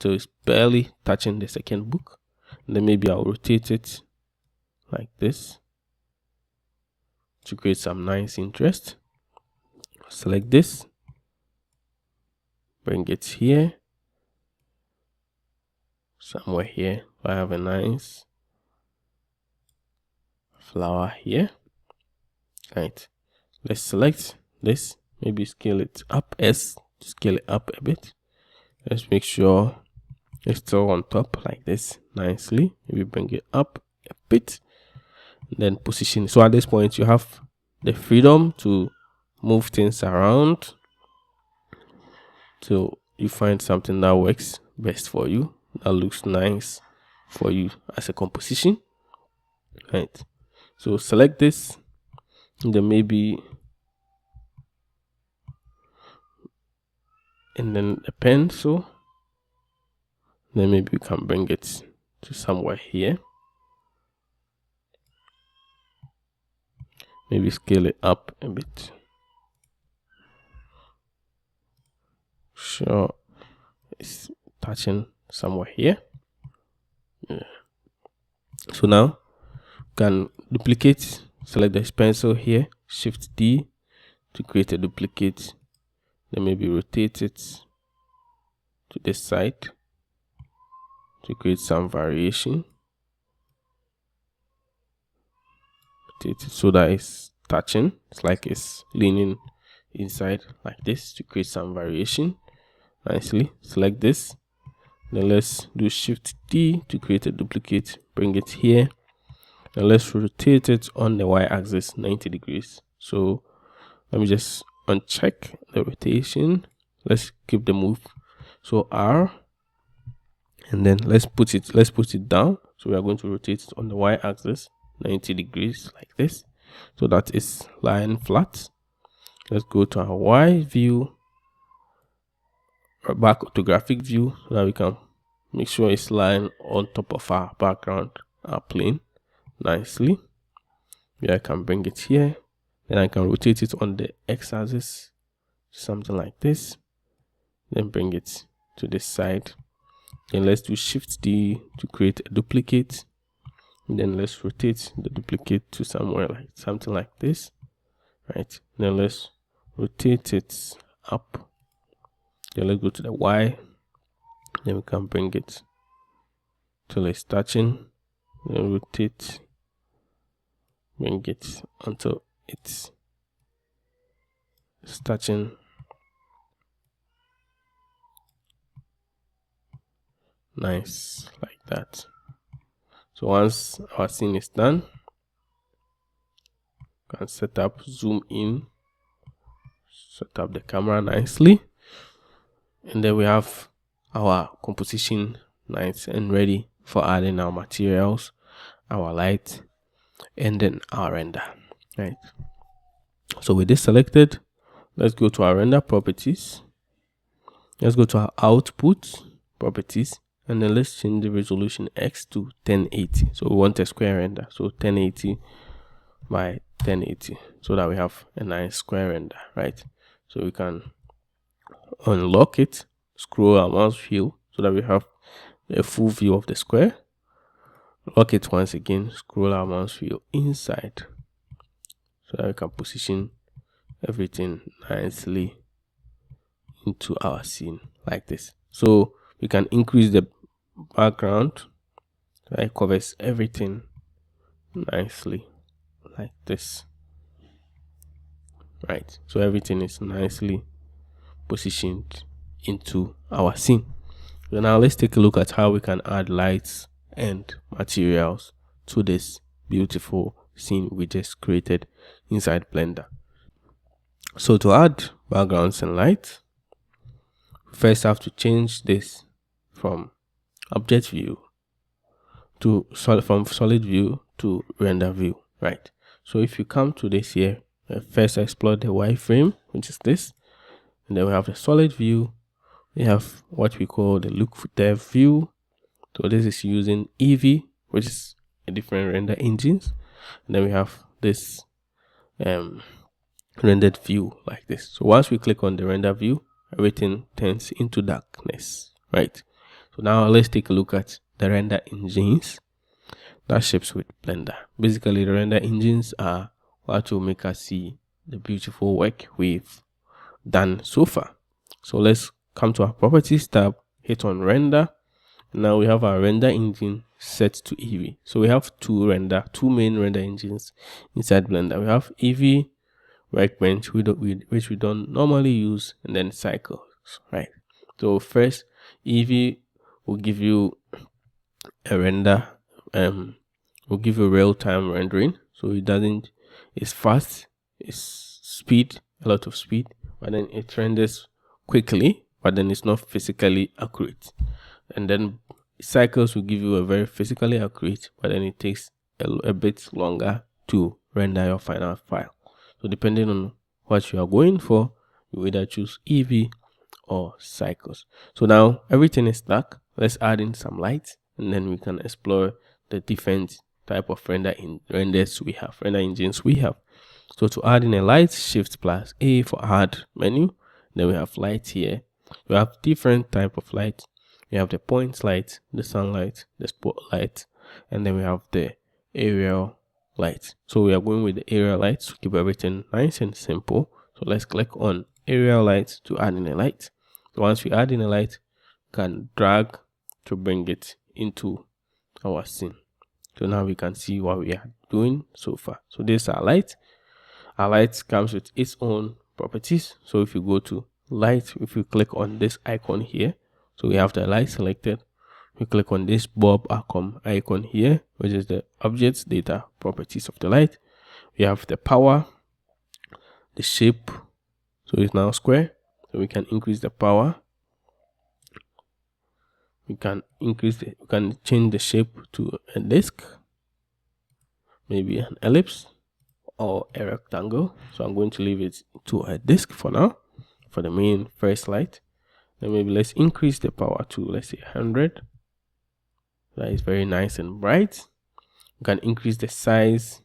so it's barely touching the second book, and then maybe I'll rotate it like this to create some nice interest. Select this, bring it here, somewhere here. I have a nice flower here, right? Let's select this, maybe scale it up, S to scale it up a bit. Let's make sure it's still on top like this nicely. Maybe bring it up a bit, and then position. So at this point, you have the freedom to move things around till you find something that works best for you, that looks nice for you as a composition, right? So select this, and then maybe, and then a pencil, then maybe we can bring it to somewhere here. Maybe scale it up a bit. Sure, it's touching somewhere here. Yeah. So now you can duplicate, select this pencil here, shift D to create a duplicate, then maybe rotate it to this side to create some variation. Rotate it so that it's touching, it's like it's leaning inside like this to create some variation nicely. Select this, then let's do shift D to create a duplicate, bring it here, and let's rotate it on the y-axis 90 degrees. So let me just uncheck the rotation. Let's keep the move, so R, and then let's put it down. So we are going to rotate it on the y-axis 90 degrees like this, so that it's lying flat. Let's go to our Y view, or back orthographic view, so that we can make sure it's lying on top of our background, our plane, nicely. Yeah, I can bring it here, then I can rotate it on the x-axis, something like this, then bring it to this side. Then let's do shift D to create a duplicate, and then let's rotate the duplicate to somewhere like something like this, right? Then let's rotate it up. Then let's go to the Y, then we can bring it till it's touching, then rotate, bring it until it's touching. Nice, like that. So once our scene is done, you can set up, zoom in, set up the camera nicely, and then we have our composition nice and ready for adding our materials, our light, and then our render, right? So with this selected, let's go to our render properties, let's go to our output properties, and then let's change the resolution X to 1080. So we want a square render, so 1080 by 1080, so that we have a nice square render, right? So we can unlock it, scroll our mouse wheel so that we have a full view of the square. lock it once again, scroll our mouse wheel inside so that we can position everything nicely into our scene like this. So we can increase the background so that it covers everything nicely like this. Right, so everything is nicely positioned into our scene. So now let's take a look at how we can add lights and materials to this beautiful scene we just created inside Blender. So to add backgrounds and lights, first have to change this from object view to solid view to render view, right? So if you come to this here, first explore the wireframe, which is this, and then we have the solid view. We have what we call the look depth view. So this is using Eevee, which is a different render engines, and then we have this rendered view like this. So once we click on the render view, everything turns into darkness, right? So now let's take a look at the render engines that ships with Blender. Basically, the render engines are what will make us see the beautiful work we've done so far. So let's come to our properties tab, hit on render. Now we have our render engine set to Eevee. So we have two main render engines inside Blender. We have Eevee workbench, which we don't normally use, and then cycles, right? So first, Eevee will give you a render, will give you real-time rendering. So it's fast, it's speed, a lot of speed, but then it renders quickly, but then it's not physically accurate. And then cycles will give you a very physically accurate, but then it takes a bit longer to render your final file. So depending on what you are going for, you either choose Eevee or cycles. So now everything is dark. Let's add in some light, and then we can explore the different type of render engines we have. So to add in a light, Shift plus A for add menu. Then we have light here. We have different type of light. We have the point light, the sunlight, the spotlight, and then we have the aerial light. So we are going with the aerial light to keep everything nice and simple. So let's click on aerial light to add in a light. So once we add in a light, we can drag to bring it into our scene. So now we can see what we are doing so far. So this is our light. Our light comes with its own properties. So if you go to light, if you click on this icon here, so we have the light selected. We click on this bulb icon here, which is the objects data properties of the light. We have the power, the shape, so it's now square. So we can increase the power. We can change the shape to a disc, maybe an ellipse or a rectangle. So I'm going to leave it to a disc for now, for the main first light. Then maybe let's increase the power to, let's say, 100. That is very nice and bright. You can increase the size.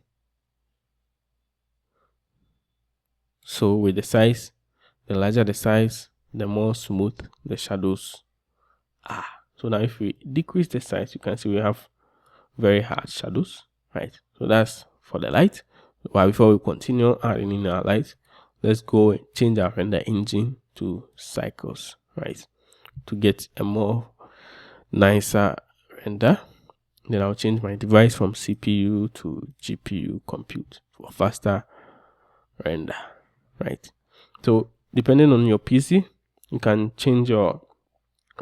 So with the size, the larger the size, the more smooth the shadows are. So now if we decrease the size, you can see we have very hard shadows, right? So that's for the light. But before we continue adding in our light, let's go and change our render engine to cycles, right? To get a more nicer render. Then I'll change my device from CPU to GPU compute for faster render, right? So depending on your PC, you can change your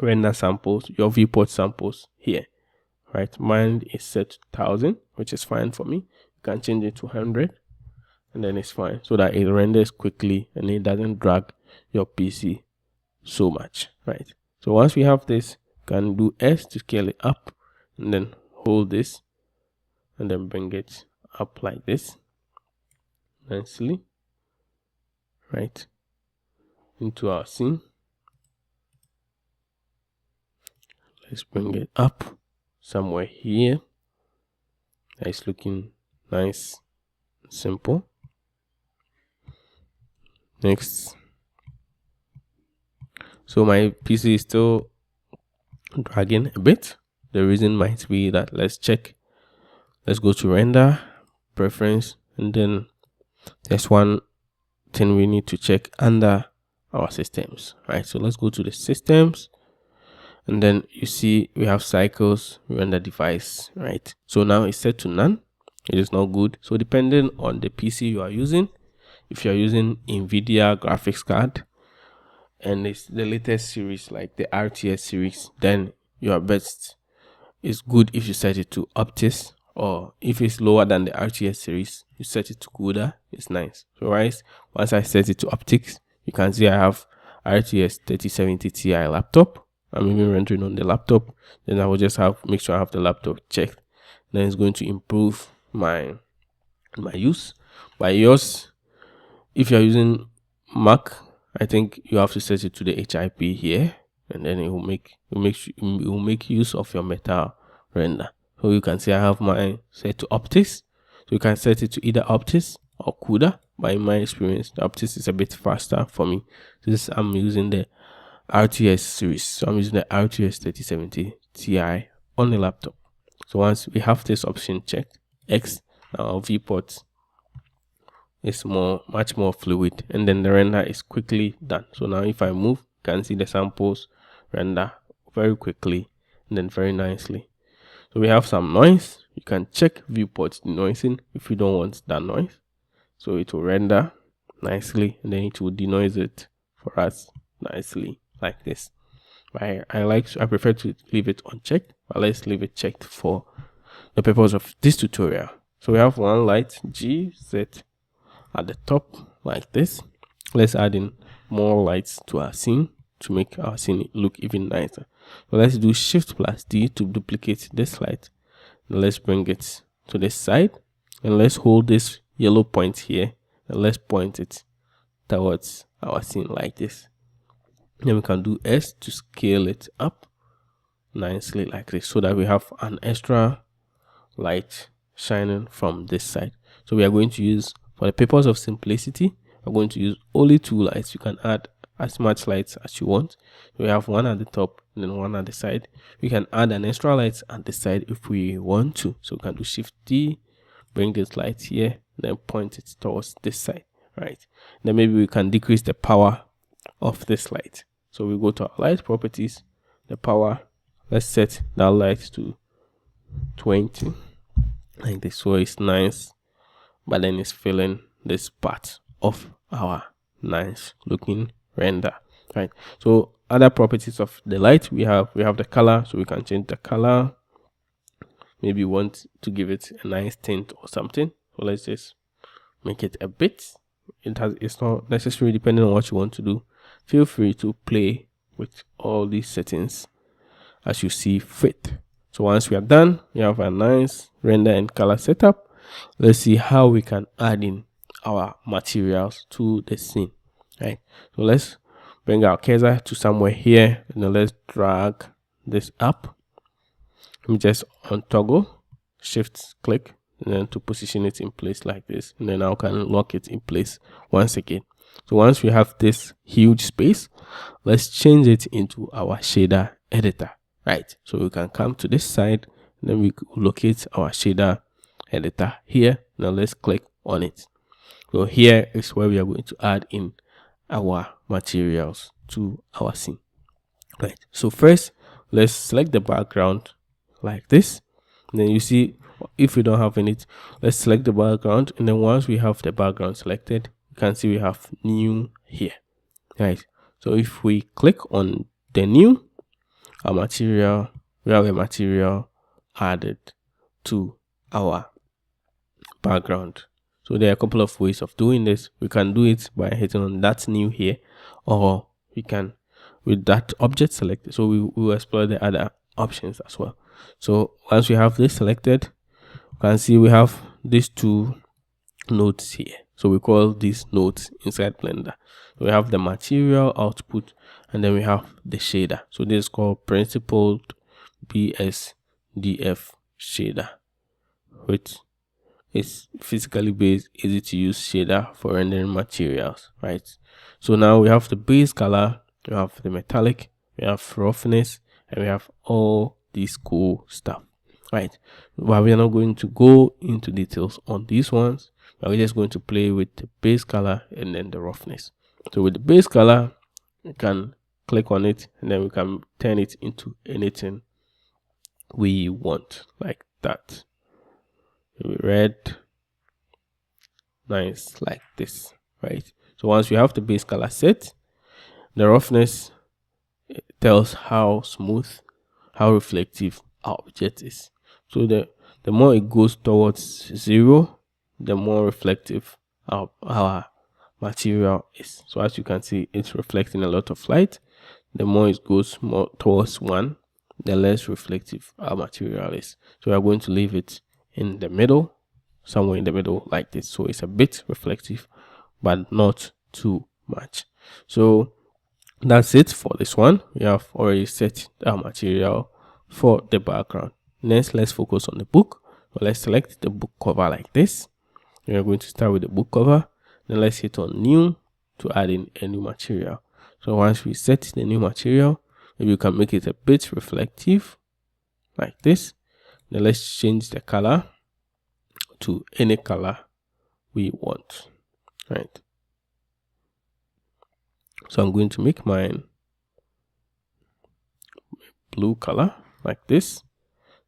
render samples, your viewport samples here, right? Mine is set to 1000, which is fine for me. You can change it to 100, and then it's fine, so that it renders quickly and it doesn't drag your PC so much, right? So once we have this, you can do S to scale it up, and then hold this and then bring it up like this nicely, right, into our scene. Let's bring it up somewhere here. It's looking nice, simple. Next, so my PC is still dragging a bit. The reason might be that let's check let's go to render, preference, and then there's one thing we need to check under our systems, right? So let's go to the systems, and then you see we have cycles, render device, right? So now it's set to none. It is not good. So depending on the PC you are using, if you're using NVIDIA graphics card and it's the latest series like the RTS series, then your best is good if you set it to optis, or if it's lower than the RTS series, you set it to CUDA. It's nice. So right, once I set it to optics, you can see I have RTS 3070 Ti laptop. I'm even rendering on the laptop. Then I will just make sure I have the laptop checked. Then it's going to improve my use. By yours, if you're using Mac, I think you have to set it to the HIP here, and then it will make use of your metal render. So you can see I have mine set to optics. So you can set it to either optics or CUDA. But in my experience, the optics is a bit faster for me since I'm using the RTS series. So I'm using the RTS 3070 Ti on the laptop. So once we have this option checked, X, now viewport is much more fluid, and then the render is quickly done. So now if I move, you can see the samples render very quickly and then very nicely. So we have some noise. You can check viewport denoising if you don't want that noise. So it will render nicely, and then it will denoise it for us nicely like this. I prefer to leave it unchecked, but let's leave it checked for the purpose of this tutorial. So we have one light G set at the top like this. Let's add in more lights to our scene to make our scene look even nicer. So let's do Shift plus D to duplicate this light. Now let's bring it to this side, and let's hold this yellow point here, and let's point it towards our scene like this. Then we can do S to scale it up nicely like this, so that we have an extra light shining from this side. So we are going to use, for the purpose of simplicity, we're going to use only 2 lights. You can add as much lights as you want. We have one at the top and then one at the side. We can add an extra light at the side if we want to. So we can do Shift D, bring this light here, then point it towards this side, right? Then maybe we can decrease the power of this light. So we go to our light properties, the power, let's set that light to 20 like this, so it's nice, but then it's filling this part of our nice looking render, right? So other properties of the light, we have the color, so we can change the color. Maybe we want to give it a nice tint or something, so let's just make it a bit. It's not necessary, depending on what you want to do. Feel free to play with all these settings as you see fit. So once we are done, we have a nice render and color setup. Let's see how we can add in our materials to the scene, right? So let's bring our cursor to somewhere here, and then let's drag this up. Let me just untoggle, shift click, and then to position it in place like this, and then I can lock it in place once again. So once we have this huge space, let's change it into our shader editor, right? So we can come to this side, and then we locate our shader editor here. Now let's click on it. So here is where we are going to add in our materials to our scene, right? So first, let's select the background like this. And then you see, if we don't have any, let's select the background, and then once we have the background selected, you can see we have new here, right? So if we click on the new, our material, we have a material added to our background. So there are a couple of ways of doing this. We can do it by hitting on that new here, or we can with that object selected. So we will explore the other options as well. So once we have this selected, you can see we have these 2 nodes here. So we call these nodes inside Blender. We have the material output, and then we have the shader. So this is called principled BSDF shader, which is physically based, easy to use shader for rendering materials, right? So now we have the base color, we have the metallic, we have roughness, and we have all these cool stuff. right? But we are not going to go into details on these ones. We're just going to play with the base color and then the roughness. So with the base color, we can click on it and then we can turn it into anything we want, like that. Maybe red, nice, like this, right? So once we have the base color set, the roughness tells how smooth, how reflective our object is. So the more it goes towards 0, the more reflective our material is. So as you can see, it's reflecting a lot of light. The more it goes more towards 1, the less reflective our material is. So we are going to leave it in the middle, somewhere in the middle like this. So it's a bit reflective, but not too much. So that's it for this one. We have already set our material for the background. Next, let's focus on the book. So let's select the book cover like this. We are going to start with the book cover. Then let's hit on new to add in a new material. So once we set the new material, maybe you can make it a bit reflective like this. Then let's change the color to any color we want, right? So I'm going to make mine blue color like this.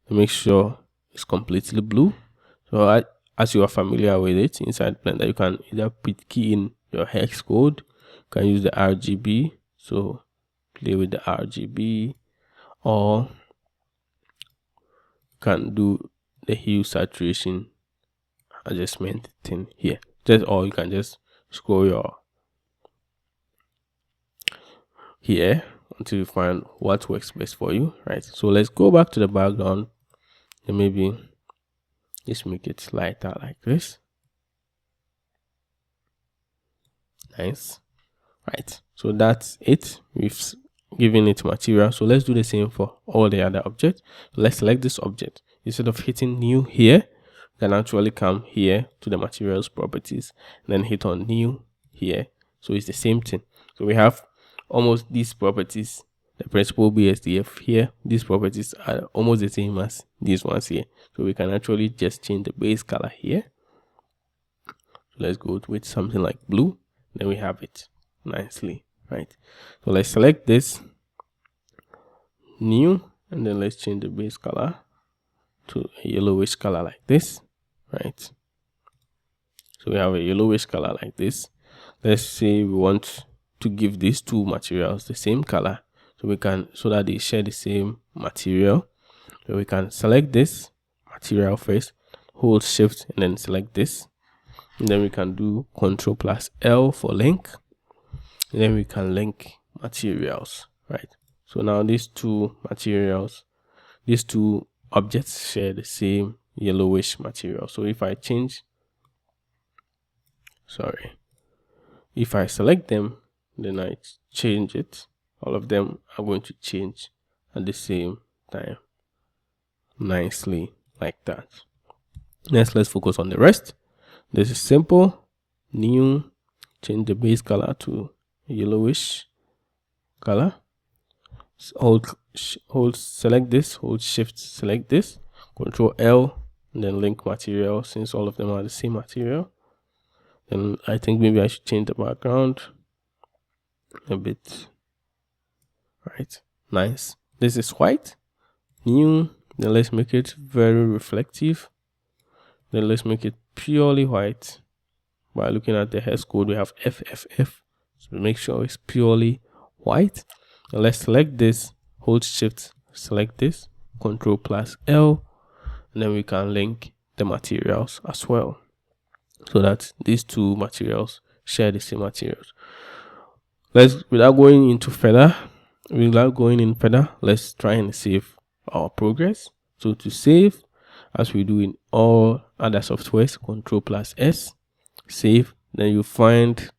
Make sure it's completely blue. So as you are familiar with it inside Blender, you can either key in your hex code, you can use the RGB, so play with the RGB, or you can do the hue saturation adjustment thing here. Or you can just scroll your here until you find what works best for you, right? So let's go back to the background and maybe just make it lighter like this. Nice, right? So that's it. We've given it material. So let's do the same for all the other objects. So let's select this object. Instead of hitting new here, you can actually come here to the materials properties and then hit on new here. So it's the same thing. So we have almost these properties, the principal BSDF here. These properties are almost the same as these ones here. So we can actually just change the base color here. So let's go with something like blue. Then we have it nicely, right? So let's select this new and then let's change the base color to a yellowish color like this, right? So we have a yellowish color like this. Let's say we want to give these two materials the same color, so that they share the same material. So we can select this material first, hold shift and then select this, and then we can do Ctrl+L for link, and then we can link materials, right? So now these two materials, these two objects share the same yellowish material. So if I select them, then I change it, all of them are going to change at the same time, nicely like that. Next, let's focus on the rest. This is simple. New, change the base color to yellowish color. Hold select this, hold shift, select this, Ctrl+L, and then link material, since all of them are the same material. Then I think maybe I should change the background a bit, right? Nice. This is white. New, then let's make it very reflective. Then let's make it purely white. By looking at the hex code, we have FFF, so make sure it's purely white. And let's select this, hold shift, select this, Ctrl+L, and then we can link the materials as well, so that these two materials share the same materials. Without going in further, let's try and save our progress. So to save, as we do in all other softwares, Ctrl+S, save. Then you find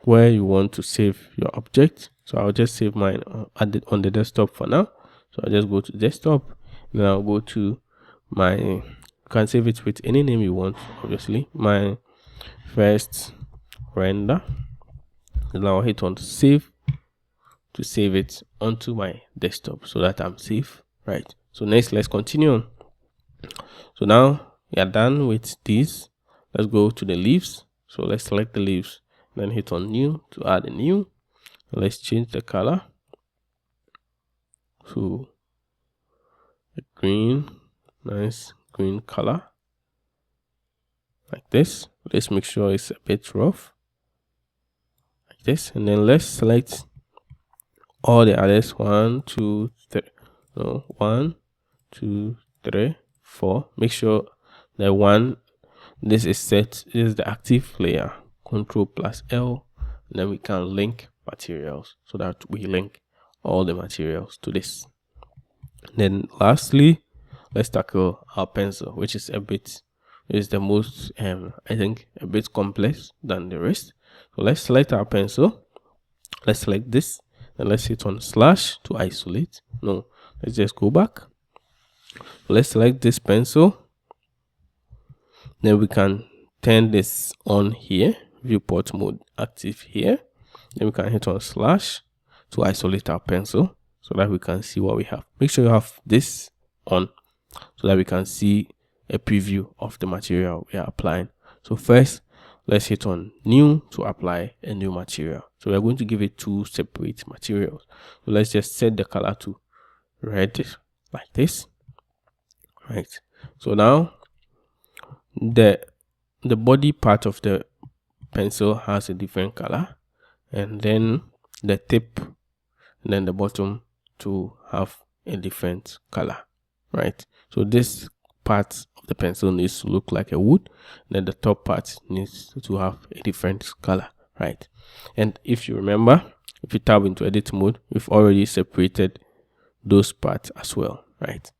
where you want to save your object. So I'll just save mine on the desktop for now. So I'll just go to desktop, then I'll go to you can save it with any name you want, obviously. My first render. Now I'll hit on save to save it onto my desktop so that I'm safe, right? So next, let's continue on. So now we are done with this. Let's go to the leaves. So let's select the leaves, then hit on new to add a new. Let's change the color to a green, nice green color like this. Let's make sure it's a bit rough like this, and then let's select all the others. 1 2 3 no 1 2 3 4. Make sure the one this is set, this is the active layer. Control plus L, and then we can link materials so that we link all the materials to this. Then lastly, let's tackle our pencil, which is the most I think a bit complex than the rest. So let's select our pencil. Let's select this, and let's hit on slash to isolate. No, let's just go back. Let's select this pencil. Then we can turn this on here, viewport mode active here. Then we can hit on slash to isolate our pencil so that we can see what we have. Make sure you have this on so that we can see a preview of the material we are applying. So first, let's hit on new to apply a new material. So we are going to give it 2 separate materials. So let's just set the color to red like this. Right. So now the body part of the pencil has a different color, and then the tip and then the bottom to have a different color, right? So this part of the pencil needs to look like a wood, then the top part needs to have a different color, right? And if you remember, if you tab into edit mode, we've already separated those parts as well, right?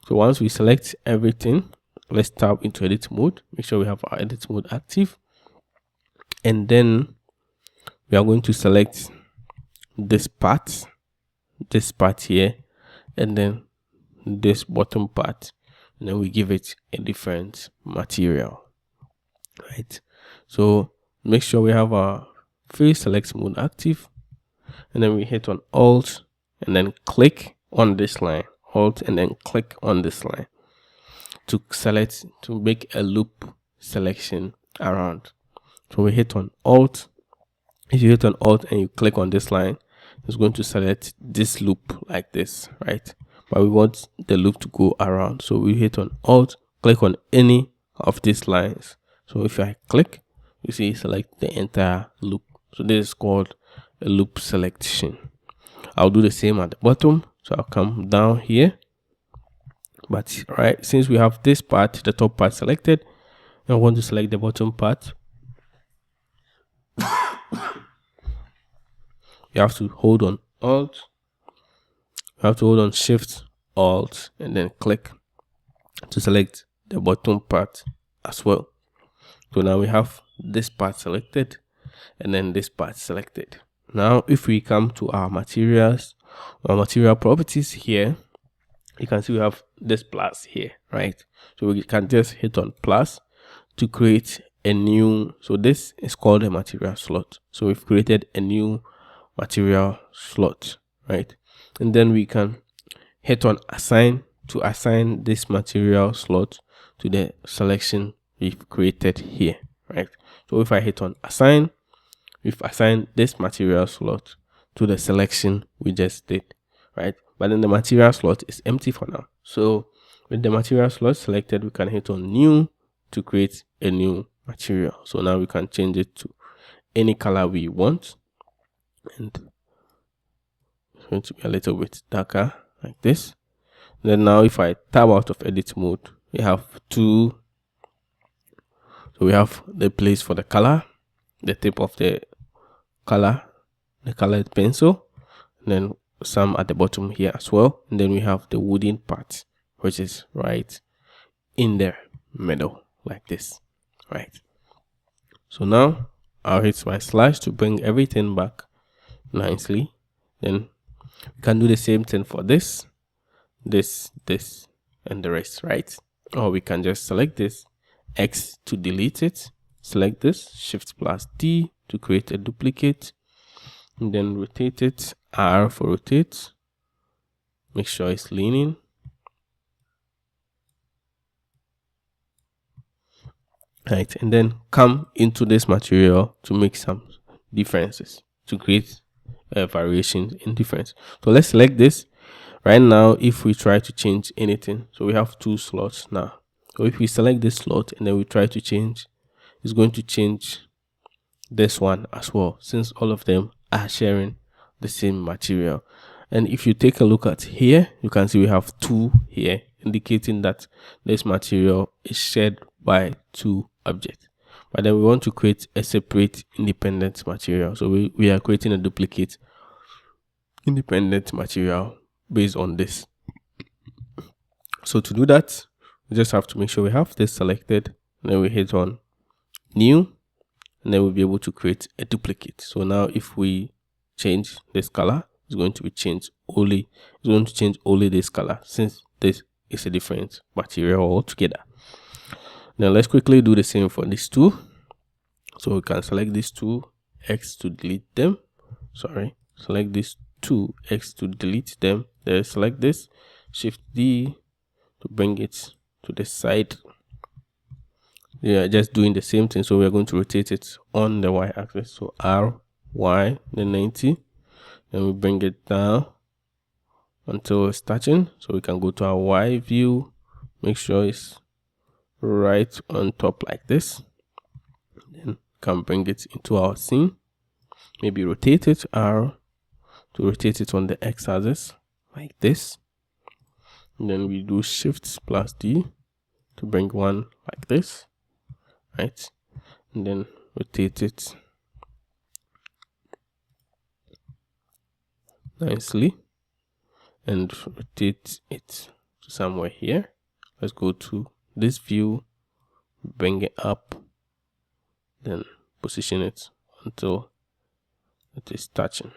So once we select everything, let's tab into edit mode. Make sure we have our edit mode active, and then we are going to select this part here, and then this bottom part, and then we give it a different material, right? So make sure we have our face select mode active, and then we hit on alt and then click on this line, alt and then click on this line to select, to make a loop selection around. So we hit on alt. If you hit on alt and you click on this line, it's going to select this loop like this, right? But we want the loop to go around, so we hit on alt, click on any of these lines. So if I click, you see select the entire loop. So this is called a loop selection. I'll do the same at the bottom. So I'll come down here, but right, since we have this part, the top part selected, I want to select the bottom part. You have to hold on alt, you have to hold on shift alt and then click to select the bottom part as well. So now we have this part selected and then this part selected. Now if we come to our materials, our material properties here, you can see we have this plus here, right? So we can just hit on plus to create a new, so this is called a material slot. So we've created a new material slot, right? And then we can hit on assign to assign this material slot to the selection we've created here, right? So if I hit on assign, we've assigned this material slot to the selection we just did, right? But then the material slot is empty for now. So with the material slot selected, we can hit on new to create a new material. So now we can change it to any color we want, and it's going to be a little bit darker like this. Then now if I tab out of edit mode, we have two. So we have the place for the color, the tip of the color, the colored pencil, and then some at the bottom here as well. And then we have the wooden part, which is right in the middle like this, right? So now I'll hit my slash to bring everything back nicely. Then we can do the same thing for this, and the rest, right? Or we can just select this, X to delete it, select this, Shift plus D to create a duplicate, and then rotate it, R for rotate, make sure it's leaning, right? And then come into this material to make some differences, to create variations in difference. So let's select this. Right now, if we try to change anything, so we have 2 slots now. So if we select this slot and then we try to change, it's going to change this one as well, since all of them are sharing the same material. And if you take a look at here, you can see we have 2 here, indicating that this material is shared by 2 objects. But then we want to create a separate independent material. So we are creating a duplicate independent material based on this. So to do that, we just have to make sure we have this selected, and then we hit on new, and then we'll be able to create a duplicate. So now if we change this color, it's going to be changed only, it's going to change only this color, since this is a different material altogether. Now let's quickly do the same for these 2. So we can select these 2 X to delete them. Select these 2 X to delete them. Then select this, Shift D to bring it to the side. Yeah, just doing the same thing. So we are going to rotate it on the Y axis. So R, Y, then 90. Then we bring it down until it's touching. So we can go to our Y view, make sure it's right on top like this. Then can bring it into our scene. Maybe rotate it, R, to rotate it on the X axis like this. And then we do Shift plus D to bring one like this, right? And then rotate it nicely and rotate it to somewhere here. Let's go to this view, bring it up, then position it until it is touching.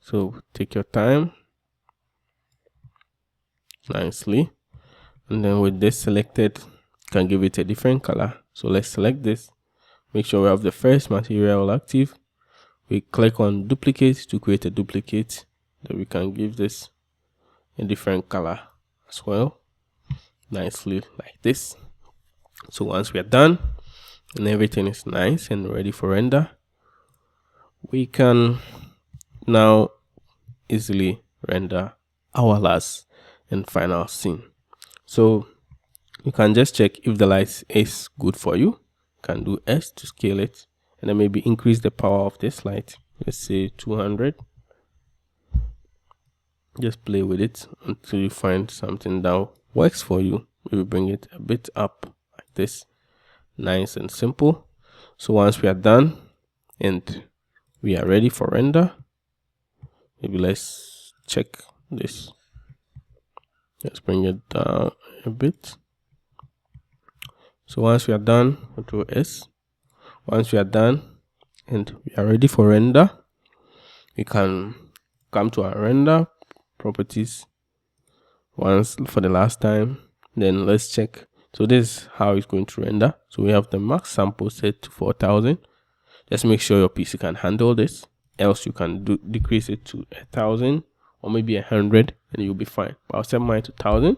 So take your time nicely, and then with this selected, you can give it a different color. So let's select this, make sure we have the first material active. We click on duplicate to create a duplicate. Then we can give this a different color as well, nicely like this. So once we are done and everything is nice and ready for render, we can now easily render our last and final scene. So you can just check if the light is good for you. You can do S to scale it, and then maybe increase the power of this light. Let's say 200. Just play with it until you find something that works for you. We will bring it a bit up like this, nice and simple. So once we are done and we are ready for render, maybe let's check this. Let's bring it down a bit. So once we are done, Control S. Once we are done and we are ready for render, we can come to our render properties once for the last time. Then let's check. So this is how it's going to render. So we have the max sample set to 4000. Just make sure your PC can handle this, else you can decrease it to 1000 or maybe 100 and you'll be fine. But I'll set mine to 1000,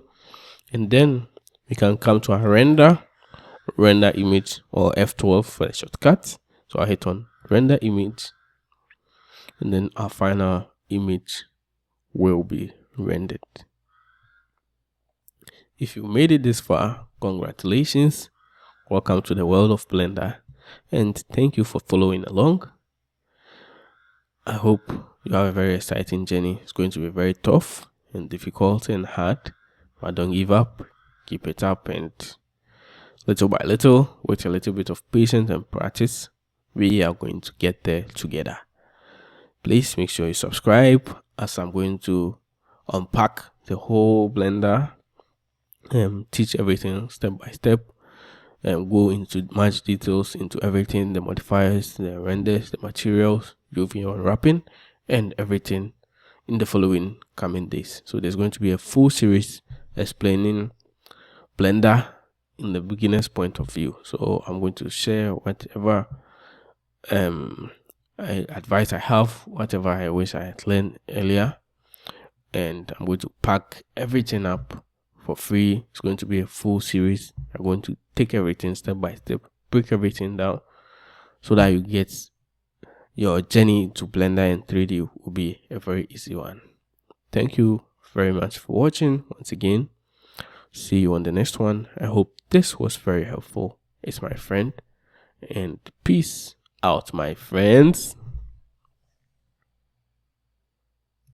and then we can come to our render image, or F12 for the shortcut. So I hit on render image, and then our final image will be rendered. If you made it this far, congratulations. Welcome to the world of Blender, and thank you for following along. I hope you have a very exciting journey. It's going to be very tough and difficult and hard, but don't give up. Keep it up, and little by little, with a little bit of patience and practice, we are going to get there together. Please make sure you subscribe, as I'm going to unpack the whole Blender, teach everything step by step, and go into much details into everything, the modifiers, the renders, the materials, UV unwrapping, and everything in the following coming days. So there's going to be a full series explaining Blender in the beginner's point of view. So I'm going to share whatever advice I have, whatever I wish I had learned earlier, and I'm going to pack everything up for free. It's going to be a full series. I'm going to take everything step by step, break everything down, so that you get your journey to Blender and 3D will be a very easy one. Thank you very much for watching once again. See you on the next one. I hope this was very helpful. It's my friend, and peace out, my friends.